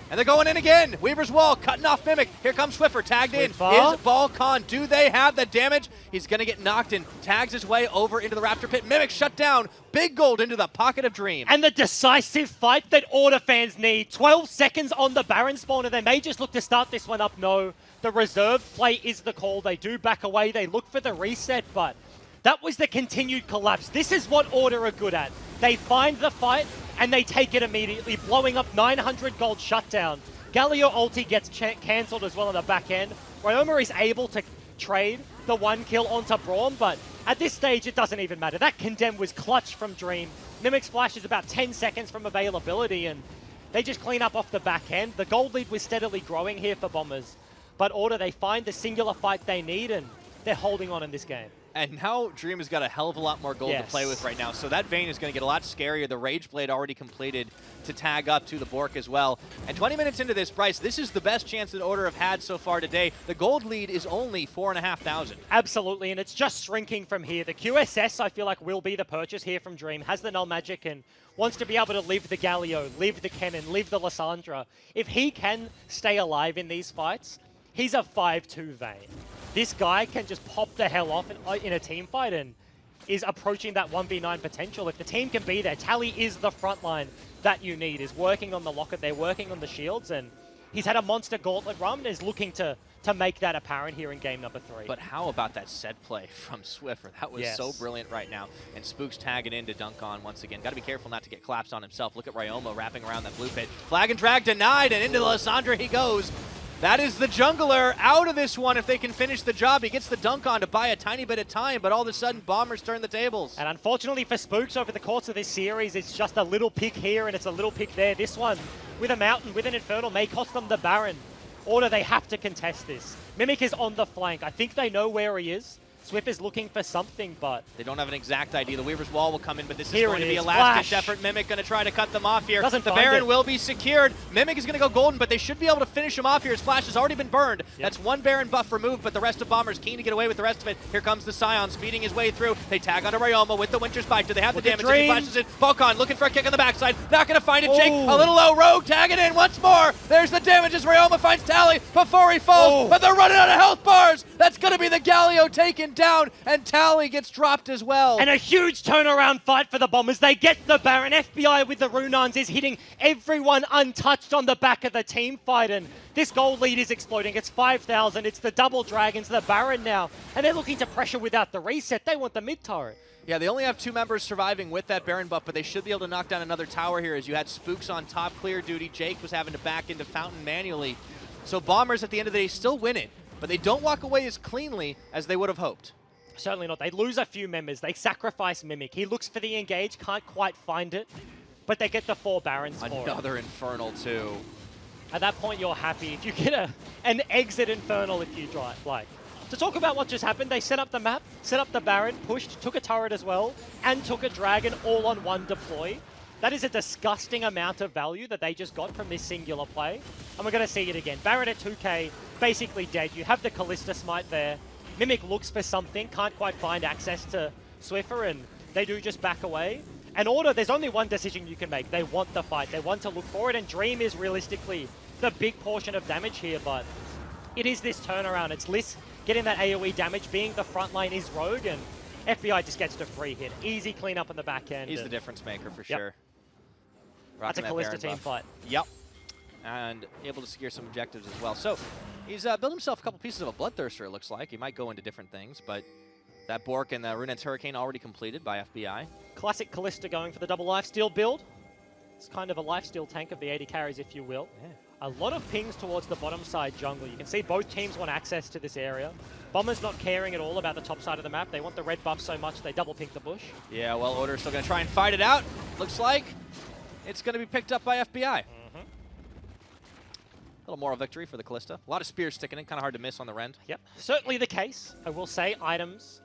And they're going in again. Weaver's Wall cutting off Mimic. Here comes Swiffer. Tagged in is Balkan. Do they have the damage? He's going to get knocked in. Tags his way over into the Raptor Pit. Mimic shut down. Big gold into the pocket of Dream. And the decisive fight that Order fans need. 12 seconds on the Baron spawner. They may just look to start this one up. No. The reserved play is the call. They do back away. They look for the reset, but that was the continued collapse. This is what Order are good at. They find the fight, and they take it immediately, blowing up 900 gold shutdown. Galio ulti gets cancelled as well on the back end. Ryoma is able to trade the 1 kill onto Braum, but at this stage, it doesn't even matter. That Condemn was clutch from Dream. Mimic's flash is about 10 seconds from availability, and they just clean up off the back end. The gold lead was steadily growing here for Bombers, but Order, they find the singular fight they need, and they're holding on in this game. And now Dream has got a hell of a lot more gold to play with right now. So that Vayne is going to get a lot scarier. The Rage Blade already completed to tag up to the Bork as well. And 20 minutes into this, Bryce, this is the best chance that Order have had so far today. The gold lead is only 4,500. Absolutely, and it's just shrinking from here. The QSS, I feel like, will be the purchase here from Dream. Has the Null Magic and wants to be able to live the Galio, live the Kennen, live the Lysandra. If he can stay alive in these fights, he's a 5-2 Vayne. This guy can just pop the hell off in a team fight and is approaching that 1v9 potential. If the team can be there, Tally is the front line that you need, is working on the locket, they're working on the shields, and he's had a monster gauntlet run and is looking to make that apparent here in game number 3. But how about that set play from Swiffer? That was so brilliant right now. And Spook's tagging in to dunk on once again. Got to be careful not to get collapsed on himself. Look at Ryoma wrapping around that blue pit. Flag and drag denied, and into the Lysandra he goes. That is the jungler out of this one if they can finish the job. He gets the dunk on to buy a tiny bit of time, but all of a sudden, Bombers turn the tables. And unfortunately for Spooks, over the course of this series, it's just a little pick here and it's a little pick there. This one, with a Mountain, with an Infernal, may cost them the Baron. Order, they have to contest this. Mimic is on the flank. I think they know where he is. Swift is looking for something, but They don't have an exact idea. The Weaver's Wall will come in, but this is Here going it to be a is. last-ditch Flash. effort. Mimic going to try to cut them off here. Doesn't The find Baron it. will be secured. Mimic is going to go golden, but they should be able to finish him off here. His Flash has already been burned. That's one Baron buff removed, but the rest of Bomber's keen to get away with the rest of it. Here comes the Scion, speeding his way through. They tag onto Ryoma with the Winter Spike. Do they have the Look at damage? He Dream. flashes in. Balkan looking for a kick on the backside. Not going to find it. Jake, Oh. a little low. Rogue tagging in once more. There's the damage as Ryoma finds Tally before he falls, but they're running out of health bars. That's going to be the Galio taken down, and Tally gets dropped as well. and a huge turnaround fight for the Bombers. They get the Baron. FBI with the Runans is hitting everyone untouched on the back of the team fight, and this gold lead is exploding. It's 5,000. It's the double Dragons, the Baron now, and they're looking to pressure without the reset. They want the mid turret. Yeah, they only have 2 members surviving with that Baron buff, but they should be able to knock down another tower here as you had Spooks on top clear duty. Jake was having to back into Fountain manually. So Bombers at the end of the day still win it, but they don't walk away as cleanly as they would have hoped. Certainly not. They lose a few members. They sacrifice Mimic. He looks for the engage, can't quite find it, but they get the 4 Barons for it. Another Infernal too. At that point, you're happy. If you get an exit Infernal if you drive, like. To talk about what just happened, they set up the map, set up the Baron, pushed, took a turret as well, and took a Dragon all on one deploy. That is a disgusting amount of value that they just got from this singular play. And we're going to see it again. Baron at 2k, basically dead. You have the Callista Smite there. Mimic looks for something, can't quite find access to Swiffer, and they do just back away. And Order, there's only one decision you can make. They want the fight. They want to look for it, and Dream is realistically the big portion of damage here, but it is this turnaround. It's Liss getting that AoE damage, being the front line is Rogue, and FBI just gets to free hit. Easy cleanup on the back end. He's the difference maker for Yep. sure. That's a Rocking that Callista Baron team buff. fight. Yep. And able to secure some objectives as well. So he's built himself a couple pieces of a Bloodthirster, it looks like. He might go into different things, but that Bork and the Runet's Hurricane already completed by FBI. Classic Callista going for the double lifesteal build. It's kind of a lifesteal tank of the 80 carries, if you will. Yeah. A lot of pings towards the bottom side jungle. You can see both teams want access to this area. Bombers not caring at all about the top side of the map. They want the red buff so much they double pink the bush. Yeah, well, Order's still going to try and fight it out. Looks like it's going to be picked up by FBI. A little moral victory for the Callista. A lot of spears sticking in, kind of hard to miss on the Rend. Yep, certainly the case. I will say items,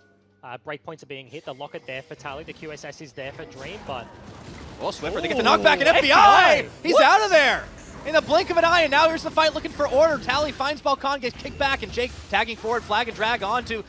breakpoints are being hit. The Locket there for Tally. The QSS is there for Dream, but Oh, Swiffer, they get the knockback, and FBI! He's out of there! In the blink of an eye, and now here's the fight looking for Order. Tally finds Balkan, gets kicked back, and Jake tagging forward, flag and drag onto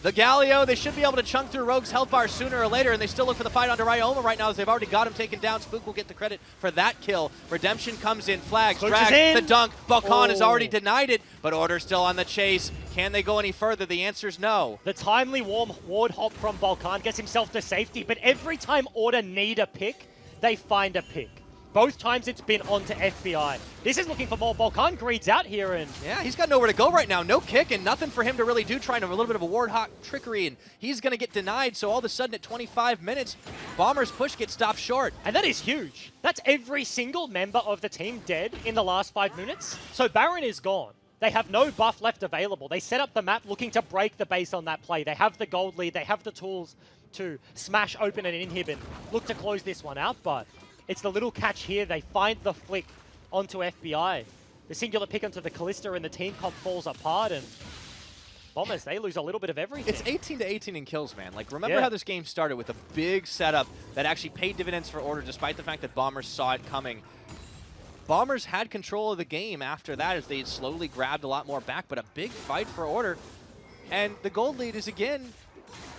the Galio. They should be able to chunk through Rogue's health bar sooner or later, and they still look for the fight onto Ryoma right now as they've already got him taken down. Spook will get the credit for that kill. Redemption comes in, flags, Switches drag, the in. dunk. Balkan has Oh. already denied it, but Order's still on the chase. Can they go any further? The answer's no. the timely warm ward hop from Balkan gets himself to safety, but every time Order need a pick, they find a pick. Both times it's been onto FBI. This is looking for more. Balkan greeds out here, and Yeah, he's got nowhere to go right now. No kick and nothing for him to really do, trying to a little bit of a Warthog trickery, and he's going to get denied. So all of a sudden at 25 minutes, Bomber's push gets stopped short. and that is huge. That's every single member of the team dead in the last 5 minutes. So Baron is gone. They have no buff left available. They set up the map looking to break the base on that play. They have the gold lead. They have the tools to smash open and inhib and look to close this one out, but it's the little catch here. They find the flick onto FBI. The singular pick onto the Callista and the team comp falls apart, and Bombers, they lose a little bit of everything. It's 18-18 in kills, man. Like, remember Yeah. how this game started with a big setup that actually paid dividends for Order despite the fact that Bombers saw it coming. Bombers had control of the game after that as they slowly grabbed a lot more back, but a big fight for Order. And the gold lead is, again,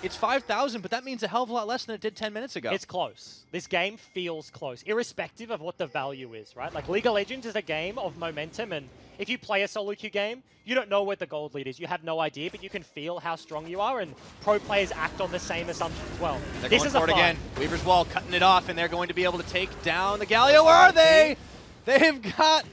it's 5,000, but that means a hell of a lot less than it did 10 minutes ago. It's close. This game feels close, irrespective of what the value is, right? Like, League of Legends is a game of momentum, and if you play a solo queue game, you don't know what the gold lead is. You have no idea, but you can feel how strong you are, and pro players act on the same assumption as well. They're This going is for a it fight. again. Weaver's Wall cutting it off, and they're going to be able to take down the Galio. Where are they? They've got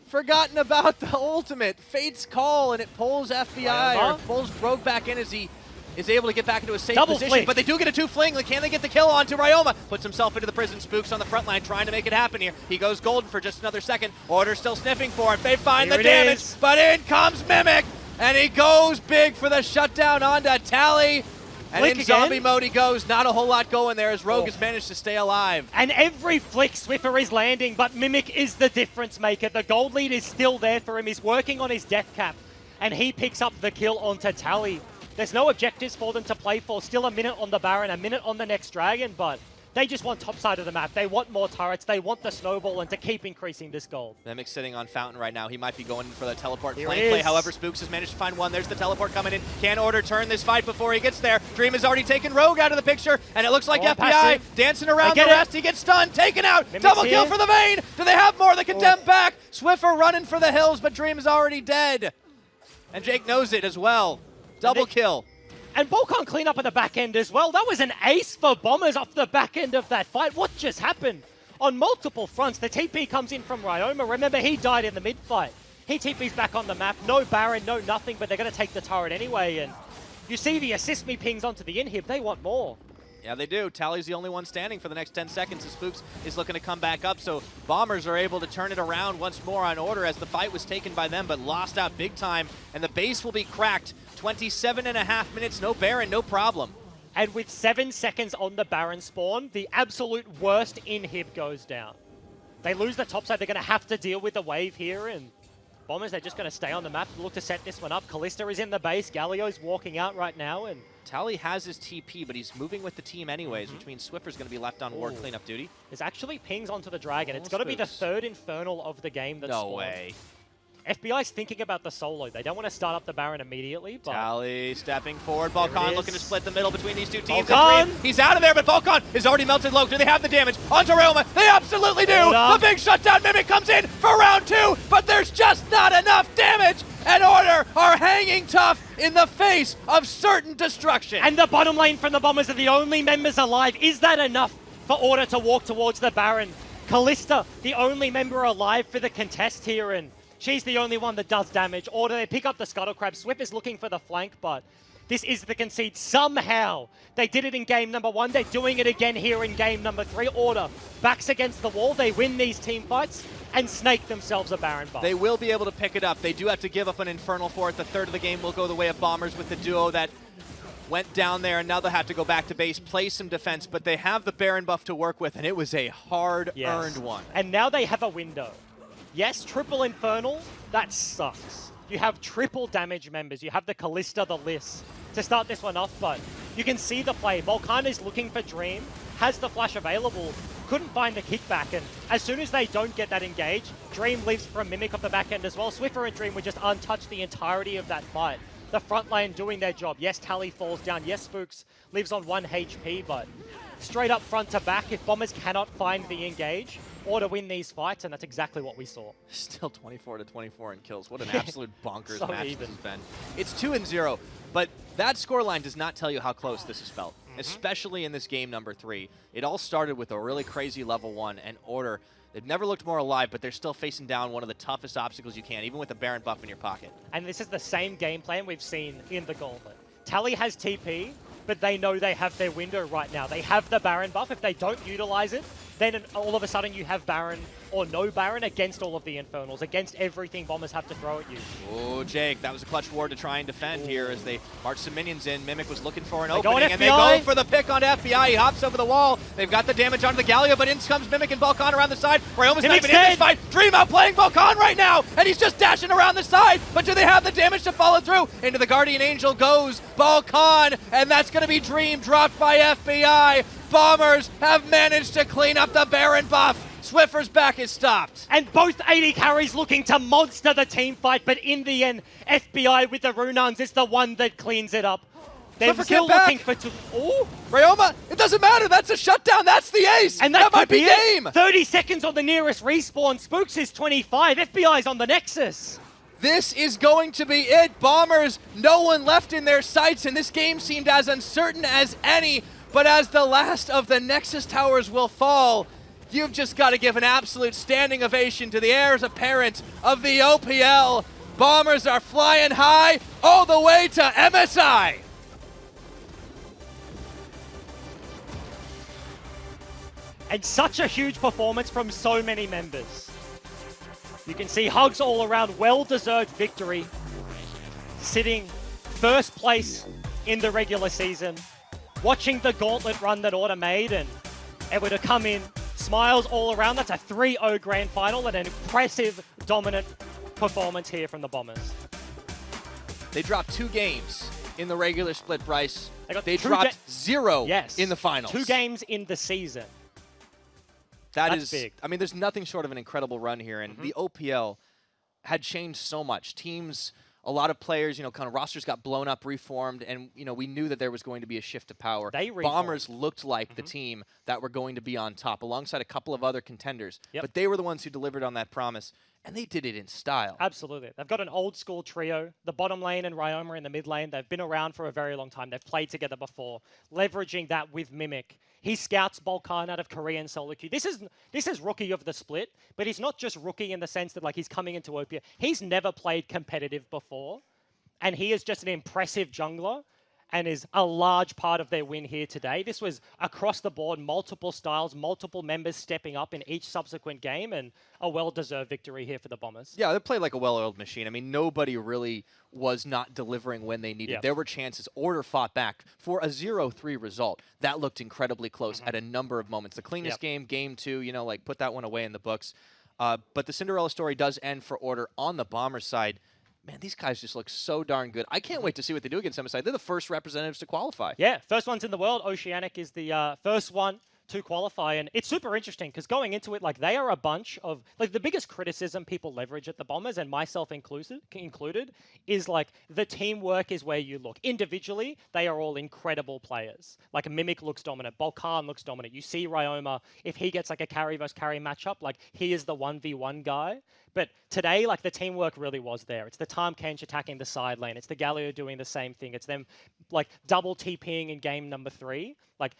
forgotten about the ultimate. Fate's Call, and it pulls FBI, or Ryoma. pulls Rogue back in as he is able to get back into a safe Double position. flick. But they do get a 2 fling. Can they get the kill onto Ryoma? Puts himself into the prison. Spooks on the front line trying to make it happen here. He goes golden for just another second. Order still sniffing for it. They find Here the it damage, is. but in comes Mimic, and he goes big for the shutdown onto Tally. And Flick in zombie again. mode he goes. Not a whole lot going there as Rogue Oh. has managed to stay alive. And every flick Swiffer is landing, but Mimic is the difference maker. The gold lead is still there for him. He's working on his death cap, and he picks up the kill onto Tally. There's no objectives for them to play for. Still a minute on the Baron, a minute on the next Dragon, but they just want top side of the map. They want more turrets. They want the snowball and to keep increasing this gold. Mimic's sitting on Fountain right now. He might be going for the teleport Here flank it play. is. However, Spooks has managed to find one. There's the teleport coming in. Can Order turn this fight before he gets there? Dream has already taken Rogue out of the picture, and it looks like Oh, FBI passive. dancing around the get it. rest. He gets stunned, taken out. Mimic's Double kill here. for the Vayne. Do they have more? The Condemned back. Swiffer running for the hills, but Dream is already dead. And Jake knows it as well. Double kill. And Volcon clean up at the back end as well. That was an ace for Bombers off the back end of that fight. What just happened? On multiple fronts, the TP comes in from Ryoma. Remember, he died in the mid-fight. He TP's back on the map. No Baron, no nothing, but they're going to take the turret anyway. And you see the assist me pings onto the inhib. They want more. Yeah, they do. Tally's the only one standing for the next 10 seconds as Spooks is looking to come back up, so Bombers are able to turn it around once more on Order as the fight was taken by them, but lost out big time, and the base will be cracked. 27.5 minutes, no Baron, no problem. And with 7 seconds on the Baron spawn, the absolute worst inhib goes down. They lose the top side. They're going to have to deal with the wave here, and Bombers, they're just going to stay on the map, look to set this one up. Callista is in the base. Galio's walking out right now, and Tally has his TP, but he's moving with the team anyways, which means Swiffer's going to be left on ward cleanup duty. there's actually pings onto the Dragon. It's Oh, got to be the Spooks. third Infernal of the game that's No spawned. way. FBI's thinking about the solo. They don't want to start up the Baron immediately, but Tally stepping forward. There Balkan it looking to is. split the middle between these two teams. Balkan! And Dream, he's out of there, but Balkan is already melted low. Do they have the damage? Onto Realma. They absolutely do. Hold up. The big shutdown Mimic comes in for round 2, but there's just not enough damage. And Order are hanging tough in the face of certain destruction. and the bottom lane from the Bombers are the only members alive. Is that enough for Order to walk towards the Baron? Callista, the only member alive for the contest here, and she's the only one that does damage. Order, they pick up the Scuttle Crab. Swip is looking for the flank, but this is the concede. Somehow, they did it in game number 1. They're doing it again here in game number 3. Order backs against the wall. They win these team fights and snake themselves a Baron buff. They will be able to pick it up. They do have to give up an Infernal for it. The third of the game will go the way of Bombers with the duo that went down there, and now they'll have to go back to base, play some defense, but they have the Baron buff to work with, and it was a hard-earned one. And now they have a window. Yes, triple Infernal, that sucks. You have triple damage members. You have the Callista, the Liss to start this one off, but you can see the play. Volcan is looking for Dream, has the flash available, couldn't find the kickback, and as soon as they don't get that engage, Dream lives for a Mimic off the back end as well. Swiffer and Dream were just untouched the entirety of that fight. The front lane doing their job. Yes, Tally falls down. Yes, Spooks lives on 1 HP, but straight up front to back, if Bombers cannot find the engage or to win these fights, and that's exactly what we saw. Still 24-24 in kills. What an absolute bonkers So match even. this has been. It's 2-0, but that scoreline does not tell you how close this has felt, especially in this game number 3. It all started with a really crazy level 1, and Order, they've never looked more alive, but they're still facing down one of the toughest obstacles you can, even with a Baron buff in your pocket. And this is the same game plan we've seen in the Gauntlet. Tally has TP, but they know they have their window right now. They have the Baron buff. If they don't utilize it, then all of a sudden you have Baron or no Baron against all of the Infernals, against everything Bombers have to throw at you. Oh, Jake, that was a clutch ward to try and defend here as they march some minions in. Mimic was looking for an They go on opening, and they FBI. go for the pick on FBI. He hops over the wall. They've got the damage onto the Galio, but in comes Mimic and Balkan around the side. Ryoma's not Mimic's even in this dead. fight. Dream outplaying Balkan right now, and he's just dashing around the side. But do they have the damage to follow through? Into the Guardian Angel goes Balkan, and that's going to be Dream dropped by FBI. Bombers have managed to clean up the Baron buff. Swiffer's back is stopped. And both 80 carries looking to monster the team fight, but in the end, FBI with the Runans is the one that cleans it up. They're Swiffer still get back. looking for... Ooh! Ryoma, it doesn't matter. That's a shutdown. That's the ace. And that might could be it. game. 30 seconds on the nearest respawn. Spooks is 25. FBI's on the Nexus. This is going to be it. Bombers, no one left in their sights, and this game seemed as uncertain as any. But as the last of the Nexus towers will fall, you've just got to give an absolute standing ovation to the heirs apparent of the OPL. Bombers are flying high all the way to MSI. And such a huge performance from so many members. You can see hugs all around, well-deserved victory. Sitting first place in the regular season. Watching the gauntlet run that Order made and able to come in, smiles all around. That's a 3-0 grand final and an impressive, dominant performance here from the Bombers. They dropped 2 games in the regular split, Bryce. They dropped 0 yes. in the finals. 2 games in the season. That's big. I mean, there's nothing short of an incredible run here, and the OPL had changed so much. Teams, a lot of players, kind of rosters got blown up, reformed, and, we knew that there was going to be a shift of power. Bombers looked like the team that were going to be on top, alongside a couple of other contenders. Yep. But they were the ones who delivered on that promise, and they did it in style. Absolutely. They've got an old school trio. The bottom lane and Ryoma in the mid lane. They've been around for a very long time. They've played together before. Leveraging that with Mimic. He scouts Balkan out of Korean solo queue. This is rookie of the split, but he's not just rookie in the sense that he's coming into OPL. He's never played competitive before, and he is just an impressive jungler and is a large part of their win here today. This was across the board, multiple styles, multiple members stepping up in each subsequent game, and a well-deserved victory here for the Bombers. Yeah, they played like a well-oiled machine. I mean, nobody really was not delivering when they needed. There were chances. Order fought back for a 0-3 result. That looked incredibly close at a number of moments. The cleanest game 2, put that one away in the books. But the Cinderella story does end for Order on the Bomber side. Man, these guys just look so darn good. I can't wait to see what they do against MSI. They're the first representatives to qualify. Yeah, first ones in the world. Oceanic is the first one to qualify, and it's super interesting because going into it, they are a bunch of the biggest criticism people leverage at the Bombers, and myself included, is the teamwork is where you look. Individually, they are all incredible players. Mimic looks dominant, Balkan looks dominant. You see Ryoma, if he gets a carry versus carry matchup, he is the 1v1 guy. But today, the teamwork really was there. It's the Tahm Kench attacking the side lane. It's the Galio doing the same thing. It's them, double TPing in game number 3.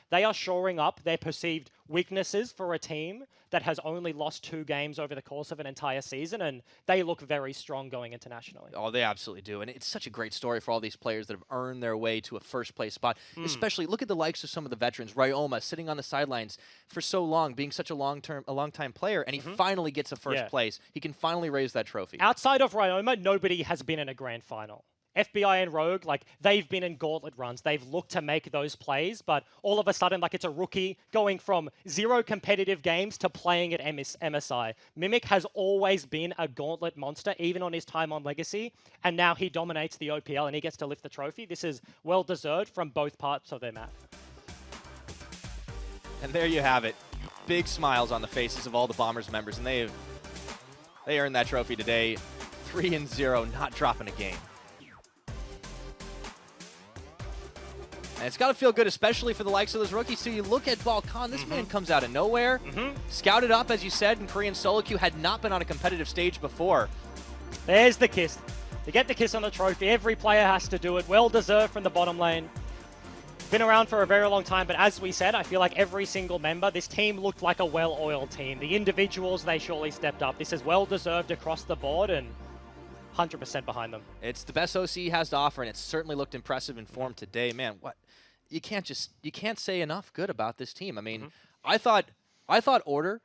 They are shoring up their perceived weaknesses for a team that has only lost 2 games over the course of an entire season, and they look very strong going internationally. Oh, they absolutely do. And it's such a great story for all these players that have earned their way to a first-place spot. Especially, look at the likes of some of the veterans. Ryoma sitting on the sidelines for so long, being such a long-time player, and he finally gets a first place. He can finally raise that trophy. Outside of Ryoma, nobody has been in a grand final. FBI and Rogue, they've been in gauntlet runs. They've looked to make those plays, but all of a sudden, it's a rookie going from 0 competitive games to playing at MSI. Mimic has always been a gauntlet monster, even on his time on Legacy, and now he dominates the OPL and he gets to lift the trophy. This is well-deserved from both parts of their map. And there you have it. Big smiles on the faces of all the Bombers members, and they earned that trophy today. 3-0, not dropping a game. And it's got to feel good, especially for the likes of those rookies. So you look at Balkan, this man comes out of nowhere, scouted up, as you said, in Korean solo queue, had not been on a competitive stage before. There's the kiss. To get the kiss on the trophy, every player has to do it. Well-deserved from the bottom lane. Been around for a very long time, but as we said, I feel like every single member, this team looked like a well-oiled team. The individuals, they surely stepped up. This is well-deserved across the board, and 100% behind them. It's the best OC has to offer, and it certainly looked impressive in form today. Man, what you can't say enough good about this team. I mean, I thought Order,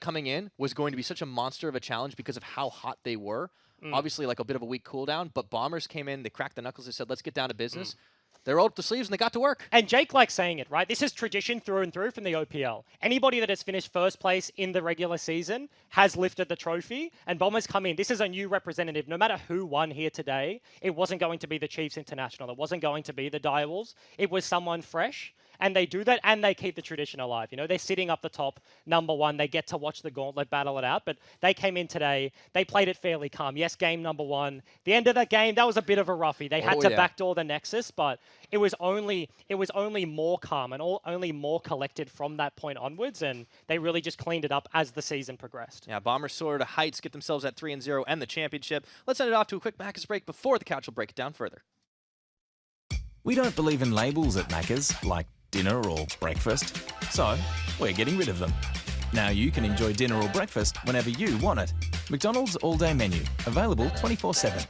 coming in, was going to be such a monster of a challenge because of how hot they were. Obviously, a bit of a weak cooldown, but Bombers came in, they cracked the knuckles, they said, let's get down to business. They rolled up the sleeves and they got to work. And Jake likes saying it, right? This is tradition through and through from the OPL. Anybody that has finished first place in the regular season has lifted the trophy, and Bombers come in. This is a new representative. No matter who won here today, it wasn't going to be the Chiefs International. It wasn't going to be the Direwolves. It was someone fresh. And they do that, and they keep the tradition alive. They're sitting up the top, number 1. They get to watch the gauntlet battle it out. But they came in today. They played it fairly calm. Yes, game number 1. The end of that game, that was a bit of a roughie. They had to backdoor the Nexus, but it was only more calm and only more collected from that point onwards. And they really just cleaned it up as the season progressed. Yeah, Bombers soar to heights, get themselves at 3-0 and the championship. Let's send it off to a quick Macca's break before the couch will break it down further. We don't believe in labels at Macca's, like dinner or breakfast, so we're getting rid of them. Now you can enjoy dinner or breakfast whenever you want it. McDonald's all-day menu, available 24/7.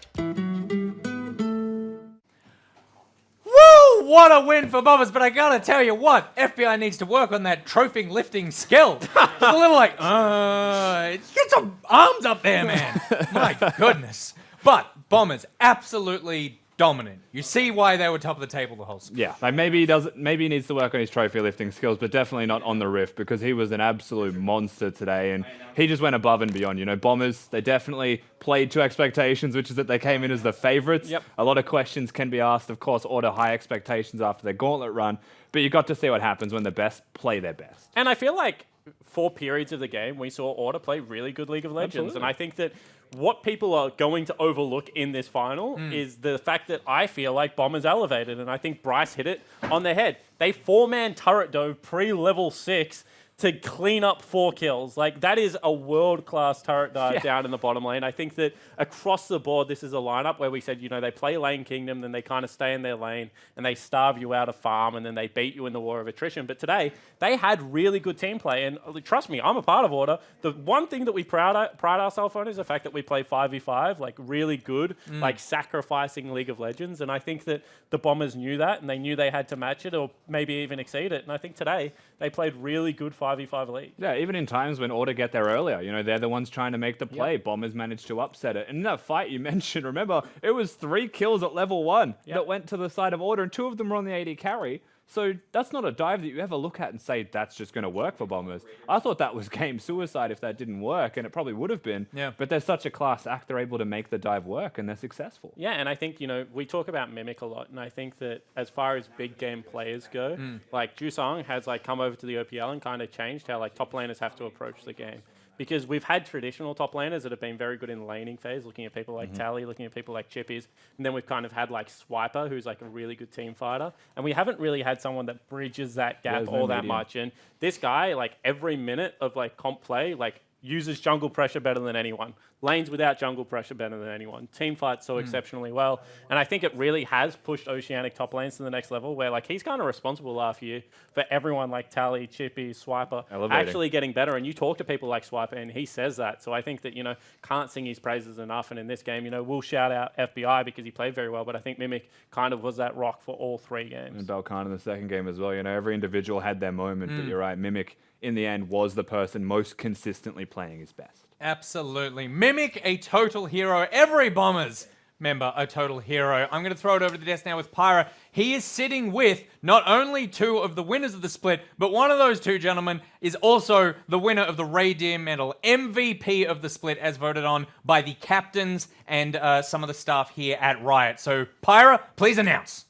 Woo! What a win for Bombers, but I gotta tell you what, FBI needs to work on that trophy lifting skill. It's a little get some arms up there, man. My goodness. But Bombers absolutely dominant. You see why they were top of the table the whole split. Yeah, like maybe he needs to work on his trophy lifting skills, but definitely not on the Rift because he was an absolute monster today and he just went above and beyond. You know, Bombers, they definitely played to expectations, which is that they came in as the favorites. Yep. A lot of questions can be asked, of course, Order high expectations after their gauntlet run, but you got to see what happens when the best play their best. And I feel like 4 periods of the game, we saw Order play really good League of Legends. Absolutely. And I think that what people are going to overlook in this final is the fact that I feel like Bombers elevated, and I think Bryce hit it on the head. They 4-man turret dove pre-level 6 to clean up 4 kills. Like, that is a world-class turret dive down in the bottom lane. I think that across the board, this is a lineup where we said, you know, they play lane kingdom, then they kind of stay in their lane, and they starve you out of farm, and then they beat you in the war of attrition. But today, they had really good team play, and trust me, I'm a part of Order. The one thing that we pride ourselves on is the fact that we play 5v5, like, really good, like, sacrificing League of Legends, and I think that the Bombers knew that, and they knew they had to match it, or maybe even exceed it, and I think today, they played really good 5v5 League. Yeah, even in times when Order get there earlier, you know, they're the ones trying to make the play. Bombers managed to upset it. And in that fight you mentioned, remember, it was 3 kills at level 1 that went to the side of Order, and 2 of them were on the AD carry. So that's not a dive that you ever look at and say, that's just going to work for Bombers. I thought that was game suicide if that didn't work, and it probably would have been. Yeah. But they're such a class act, they're able to make the dive work, and they're successful. Yeah, and I think, you know, we talk about Mimic a lot, and I think that as far as big game players go, like, Jusong has, like, come over to the OPL and kind of changed how, like, top laners have to approach the game. Because we've had traditional top laners that have been very good in the laning phase, looking at people like Tally, looking at people like Chippies, and then we've kind of had like Swiper, who's like a really good team fighter, and we haven't really had someone that bridges that gap all that much. And this guy, like every minute of like comp play, like uses jungle pressure better than anyone, lanes without jungle pressure better than anyone, team fights so exceptionally well, and I think it really has pushed Oceanic top lanes to the next level where like he's kind of responsible last year for everyone like Tally, Chippy, Swiper actually getting better, and you talk to people like Swiper and he says that, so I think that, you know, can't sing his praises enough. And in this game, you know, we'll shout out FBI because he played very well, but I think Mimic kind of was that rock for all 3 games. And Balkan in the second game as well, you know, every individual had their moment, but you're right, Mimic in the end was the person most consistently playing his best. Absolutely. Mimic, a total hero. Every Bombers member, a total hero. I'm going to throw it over to the desk now with Pyra. He is sitting with not only 2 of the winners of the split, but one of those 2 gentlemen is also the winner of the Reindeer Medal, MVP of the split, as voted on by the captains and some of the staff here at Riot. So, Pyra, please announce.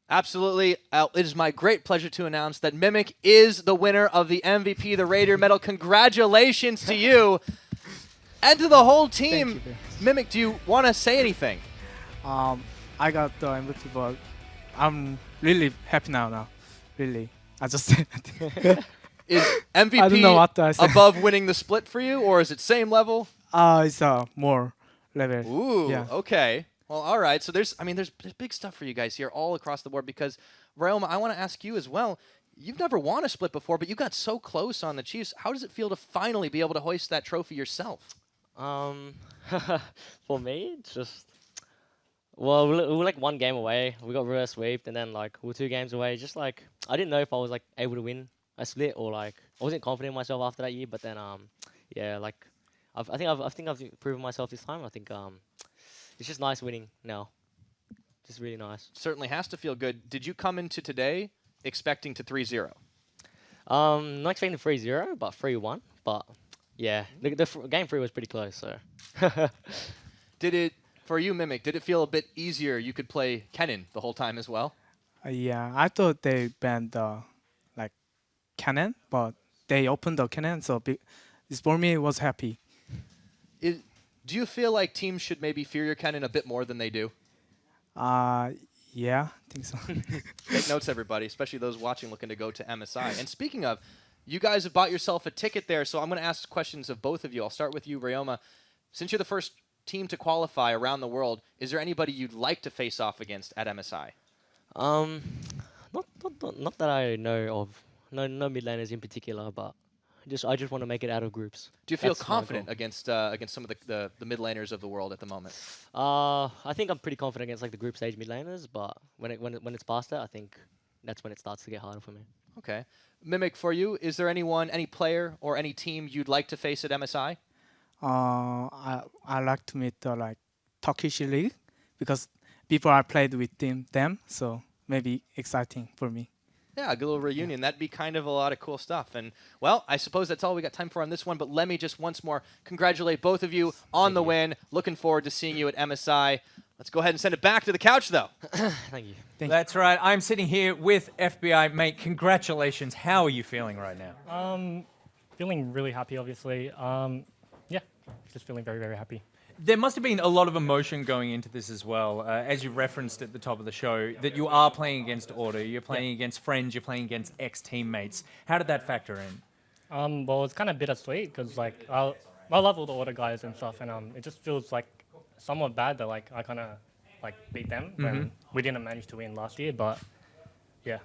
Absolutely. It is my great pleasure to announce that Mimic is the winner of the MVP, the Raider Medal. Congratulations to you and to the whole team. Mimic, do you want to say anything? I got the MVP, but I'm really happy now. Really. I just said that. Is MVP I don't know what I said. above winning the split for you, or is it same level? It's more level. Ooh, Yeah. okay. Well, all right. So there's big stuff for you guys here all across the board because, Ryoma, I want to ask you as well. You've never won a split before, but you got so close on the Chiefs. How does it feel to finally be able to hoist that trophy yourself? For me, it's just, well, we were like 1 game away. We got reverse sweeped, and then like we were 2 games away. Just like I didn't know if I was like able to win a split or like I wasn't confident in myself after that year. But then yeah, like I think I've proven myself this time. I think it's just nice winning now. Just really nice. Certainly has to feel good. Did you come into today expecting to 3-0? Not expecting 3-0, but 3-1. But yeah, the game 3 was pretty close. So Did it, for you, Mimic, did it feel a bit easier you could play Kennen the whole time as well? Yeah, I thought they banned like cannon, but they opened the cannon, so for me it was happy. Do you feel like teams should maybe fear your Kennen a bit more than they do? Yeah, I think so. Take notes, everybody, especially those watching looking to go to MSI. And speaking of, you guys have bought yourself a ticket there, so I'm going to ask questions of both of you. I'll start with you, Ryoma. Since you're the first team to qualify around the world, is there anybody you'd like to face off against at MSI? Not that I know of. No mid laners in particular, but I just want to make it out of groups. Do you feel That's my confident goal. against some of the mid laners of the world at the moment? I think I'm pretty confident against like the group stage mid laners, but when it's past that, I think that's when it starts to get harder for me. Okay. Mimic, for you, is there any player or any team you'd like to face at MSI? I like to meet the like Turkish league because before I played with them, so maybe exciting for me. Yeah, a good little reunion. That'd be kind of a lot of cool stuff. And, well, I suppose that's all we got time for on this one. But let me just once more congratulate both of you on the win. Looking forward to seeing you at MSI. Let's go ahead and send it back to the couch, though. Thank you. That's right. I'm sitting here with FBI. Mate, congratulations. How are you feeling right now? Feeling really happy, obviously. Yeah, just feeling very, very happy. There must have been a lot of emotion going into this as well, as you referenced at the top of the show, that you are playing against Order, you're playing against friends, you're playing against ex-teammates. How did that factor in? Well, it's kind of bittersweet because like I love all the Order guys and stuff, and it just feels like somewhat bad that like I kind of like beat them when we didn't manage to win last year. But yeah.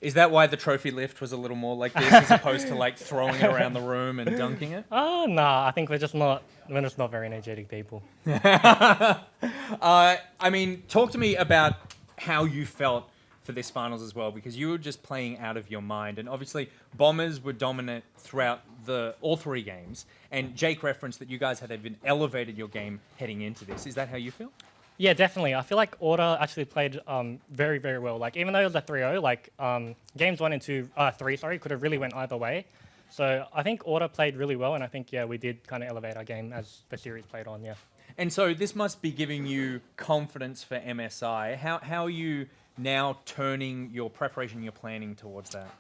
Is that why the trophy lift was a little more like this, as opposed to like throwing it around the room and dunking it? Nah, I think we're just not very energetic people. I mean, talk to me about how you felt for this finals as well, because you were just playing out of your mind, and obviously Bombers were dominant throughout all 3 games, and Jake referenced that you guys had even elevated your game heading into this. Is that how you feel? Yeah, definitely. I feel like Order actually played very, very well. Like, even though it was a 3-0, like, games 1 and 3, could have really went either way. So I think Order played really well, and I think, yeah, we did kind of elevate our game as the series played on, yeah. And so this must be giving you confidence for MSI. How are you now turning your preparation, your planning towards that?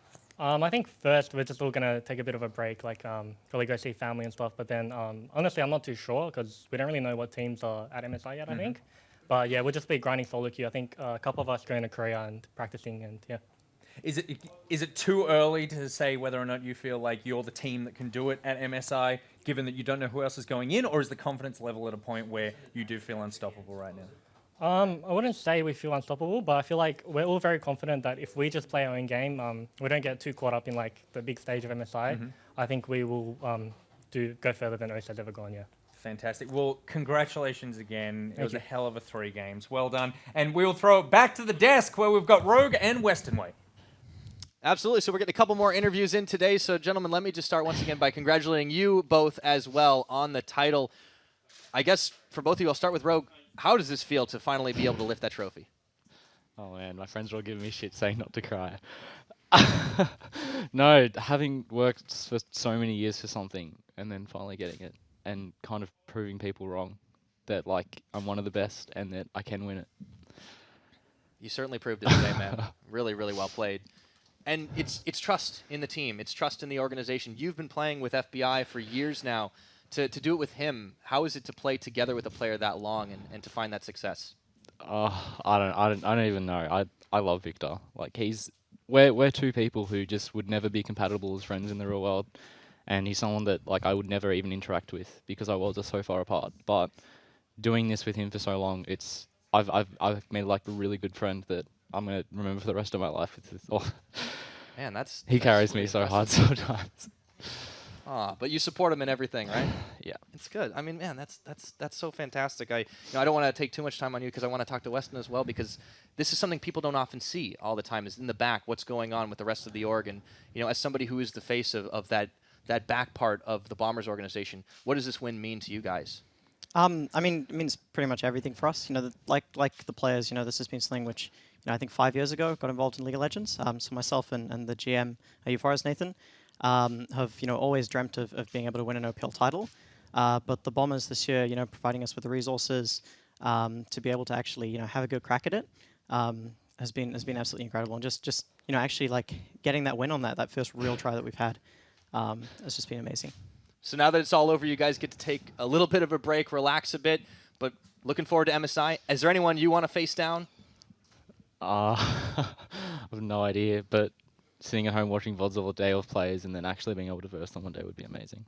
I think first we're just all going to take a bit of a break, like probably go see family and stuff. But then, honestly, I'm not too sure because we don't really know what teams are at MSI yet, I think. But yeah, we'll just be grinding solo queue. I think a couple of us going to Korea and practicing, and yeah. Is it too early to say whether or not you feel like you're the team that can do it at MSI, given that you don't know who else is going in, or is the confidence level at a point where you do feel unstoppable right now? I wouldn't say we feel unstoppable, but I feel like we're all very confident that if we just play our own game, we don't get too caught up in like the big stage of MSI. I think we will go further than OSA's ever gone, yeah. Fantastic. Well, congratulations again. It was a hell of a 3 games. Well done. And we'll throw it back to the desk where we've got Rogue and Western Way. Absolutely. So we're getting a couple more interviews in today. So, gentlemen, let me just start once again by congratulating you both as well on the title. I guess for both of you, I'll start with Rogue. How does this feel to finally be able to lift that trophy? Oh, man, my friends are all giving me shit saying not to cry. No, having worked for so many years for something and then finally getting it and kind of proving people wrong that, like, I'm one of the best and that I can win it. You certainly proved it today, man. Really, really well played. And it's trust in the team. It's trust in the organization. You've been playing with FBI for years now. To do it with him, how is it to play together with a player that long and to find that success? I don't even know. I love Victor. Like, we're 2 people who just would never be compatible as friends in the real world, and he's someone that like I would never even interact with because our worlds are so far apart. But doing this with him for so long, I've made like a really good friend that I'm gonna remember for the rest of my life. Man, he carries me so hard sometimes. But you support him in everything, right? Yeah, it's good. I mean, man, that's so fantastic. I don't want to take too much time on you because I want to talk to Weston as well, because this is something people don't often see all the time. Is in the back what's going on with the rest of the org, and as somebody who is the face of that back part of the Bombers organization, what does this win mean to you guys? I mean, it means pretty much everything for us. Like the players, this has been something which, I think 5 years ago got involved in League of Legends. So myself and the GM, Euphorius Nathan, have always dreamt of being able to win an OPL title. But the Bombers this year, providing us with the resources to be able to actually, have a good crack at it, has been absolutely incredible. And just actually like getting that win on that first real try that we've had has just been amazing. So now that it's all over, you guys get to take a little bit of a break, relax a bit, but looking forward to MSI. Is there anyone you want to face down? I have no idea, but sitting at home watching VODs all day of players and then actually being able to verse them one day would be amazing.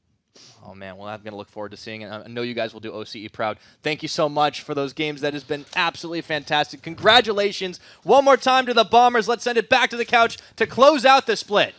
Oh, man. Well, I'm going to look forward to seeing it. I know you guys will do OCE proud. Thank you so much for those games. That has been absolutely fantastic. Congratulations one more time to the Bombers. Let's send it back to the couch to close out the split.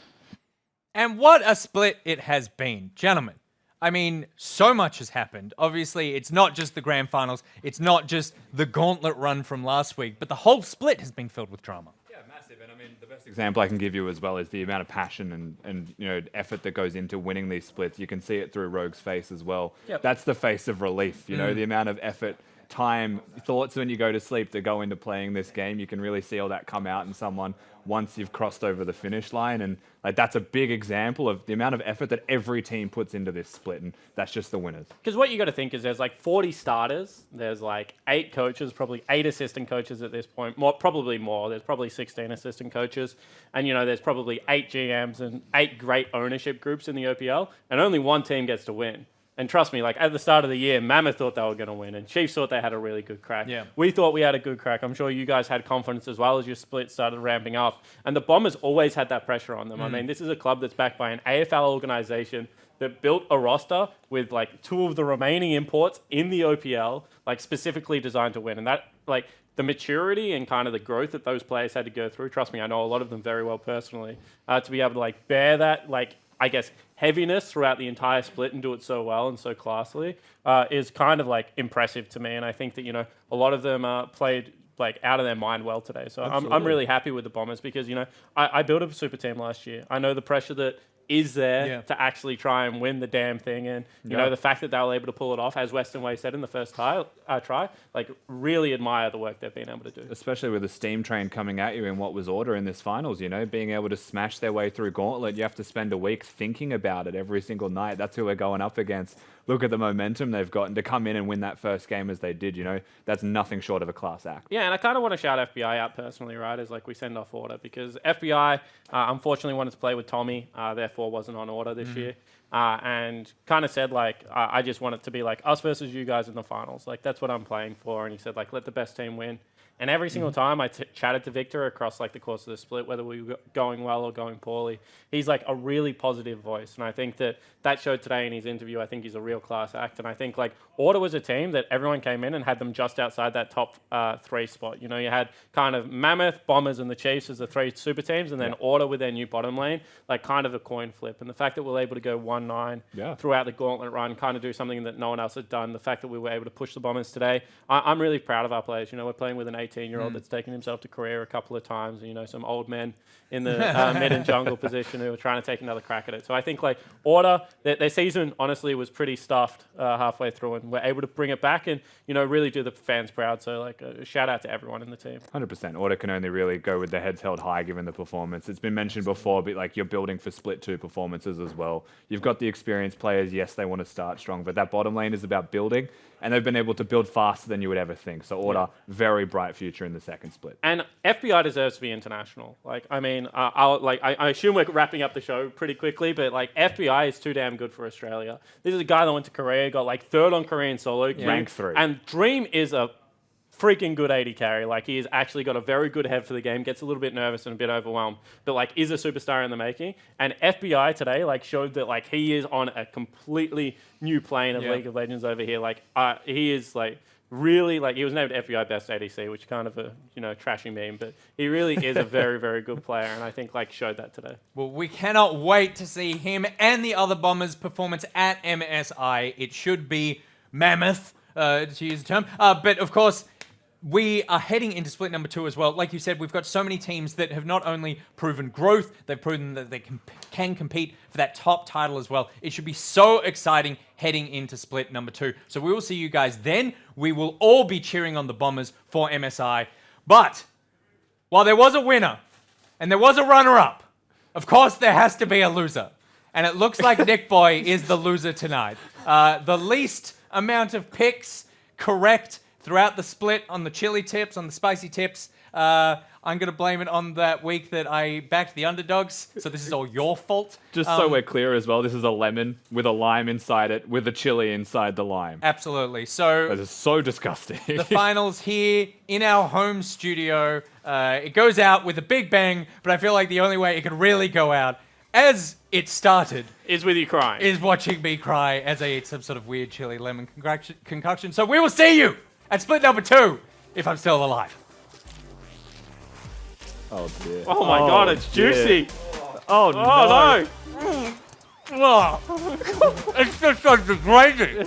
And what a split it has been. Gentlemen, I mean, so much has happened. Obviously, it's not just the grand finals. It's not just the gauntlet run from last week, but the whole split has been filled with drama. Yeah, massive. And I mean, the best example I can give you as well is the amount of passion and effort that goes into winning these splits. You can see it through Rogue's face as well. Yep. That's the face of relief. The amount of effort time, thoughts when you go to sleep that go into playing this game. You can really see all that come out in someone once you've crossed over the finish line. And like that's a big example of the amount of effort that every team puts into this split. And that's just the winners. Because what you got to think is there's like 40 starters. There's like 8 coaches, probably 8 assistant coaches at this point. Probably more. There's probably 16 assistant coaches. And, you know, there's probably 8 GMs and 8 great ownership groups in the OPL. And only one team gets to win. And trust me, like at the start of the year, Mammoth thought they were going to win, and Chiefs thought they had a really good crack. Yeah. We thought we had a good crack. I'm sure you guys had confidence as well as your split started ramping up. And the Bombers always had that pressure on them. I mean, this is a club that's backed by an AFL organization that built a roster with like 2 of the remaining imports in the OPL, like specifically designed to win. And that, like, the maturity and kind of the growth that those players had to go through, trust me, I know a lot of them very well personally, to be able to like bear that, like, I guess, heaviness throughout the entire split and do it so well and so classily is kind of like impressive to me. And I think that, you know, a lot of them played like out of their mind well today. So I'm really happy with the Bombers because, you know, I built a super team last year. I know the pressure that is there to actually try and win the damn thing. And, you know, the fact that they were able to pull it off, as Western Way said in the first try, like really admire the work they've been able to do. Especially with the steam train coming at you in what was Order in this finals, you know, being able to smash their way through Gauntlet. You have to spend a week thinking about it every single night. That's who we're going up against. Look at the momentum they've gotten to come in and win that first game as they did, you know. That's nothing short of a class act. Yeah, and I kind of want to shout FBI out personally, right, as like we send off Order, because FBI unfortunately wanted to play with Tommy, therefore wasn't on Order this year, and kind of said, like, I just want it to be like us versus you guys in the finals. Like, that's what I'm playing for. And he said, like, let the best team win. And every single time I chatted to Victor across like the course of the split, whether we were going well or going poorly, he's like a really positive voice. And I think that showed today in his interview. I think he's a real class act. And I think like Order was a team that everyone came in and had them just outside that top 3 spot. You know, you had kind of Mammoth, Bombers, and the Chiefs as the 3 super teams, and then Order with their new bottom lane, like kind of a coin flip. And the fact that we're able to go 1-9 throughout the gauntlet run, kind of do something that no one else had done. The fact that we were able to push the Bombers today, I'm really proud of our players. You know, we're playing with an 18-year-old that's taken himself to career a couple of times. You know, some old men in the mid and jungle position who are trying to take another crack at it. So I think like Order, their season honestly was pretty stuffed halfway through, and we're able to bring it back and, you know, really do the fans proud. So like a shout out to everyone in the team. 100%. Order can only really go with their heads held high given the performance. It's been mentioned before, but like you're building for split 2 performances as well. You've got the experienced players. Yes, they want to start strong, but that bottom lane is about building, and they've been able to build faster than you would ever think. So Order, very bright future in the second split. And FBI deserves to be international. Like, I mean, I assume we're wrapping up the show pretty quickly, but like FBI is too damn good for Australia. This is a guy that went to Korea, got like 3rd on Korean solo queue. Rank 3. And Dream is a freaking good 80 carry. Like, he has actually got a very good head for the game, gets a little bit nervous and a bit overwhelmed, but like is a superstar in the making. And FBI today like showed that like he is on a completely new plane of League of Legends over here. Like he is like really, like, he was named FBI Best ADC, which is kind of a, you know, trashy meme, but he really is a very, very good player, and I think like showed that today. Well, we cannot wait to see him and the other Bombers' performance at MSI. It should be mammoth, to use the term. But of course, we are heading into split number 2 as well. Like you said, we've got so many teams that have not only proven growth, they've proven that they can compete for that top title as well. It should be so exciting heading into split number 2. So we will see you guys then. We will all be cheering on the Bombers for MSI. But while there was a winner and there was a runner-up, of course there has to be a loser. And it looks like Nick Boy is the loser tonight. The least amount of picks correct throughout the split on the chili tips, on the spicy tips. I'm going to blame it on that week that I backed the underdogs. So this is all your fault. Just so we're clear as well, this is a lemon with a lime inside it, with a chili inside the lime. Absolutely. So that is so disgusting. The finals here in our home studio. It goes out with a big bang, but I feel like the only way it could really go out, as it started, is with you crying. Is watching me cry as I eat some sort of weird chili lemon concoction. So we will see you at split number 2, if I'm still alive. Oh dear. Oh my god, it's juicy. Oh no. Oh, it's just so degrading.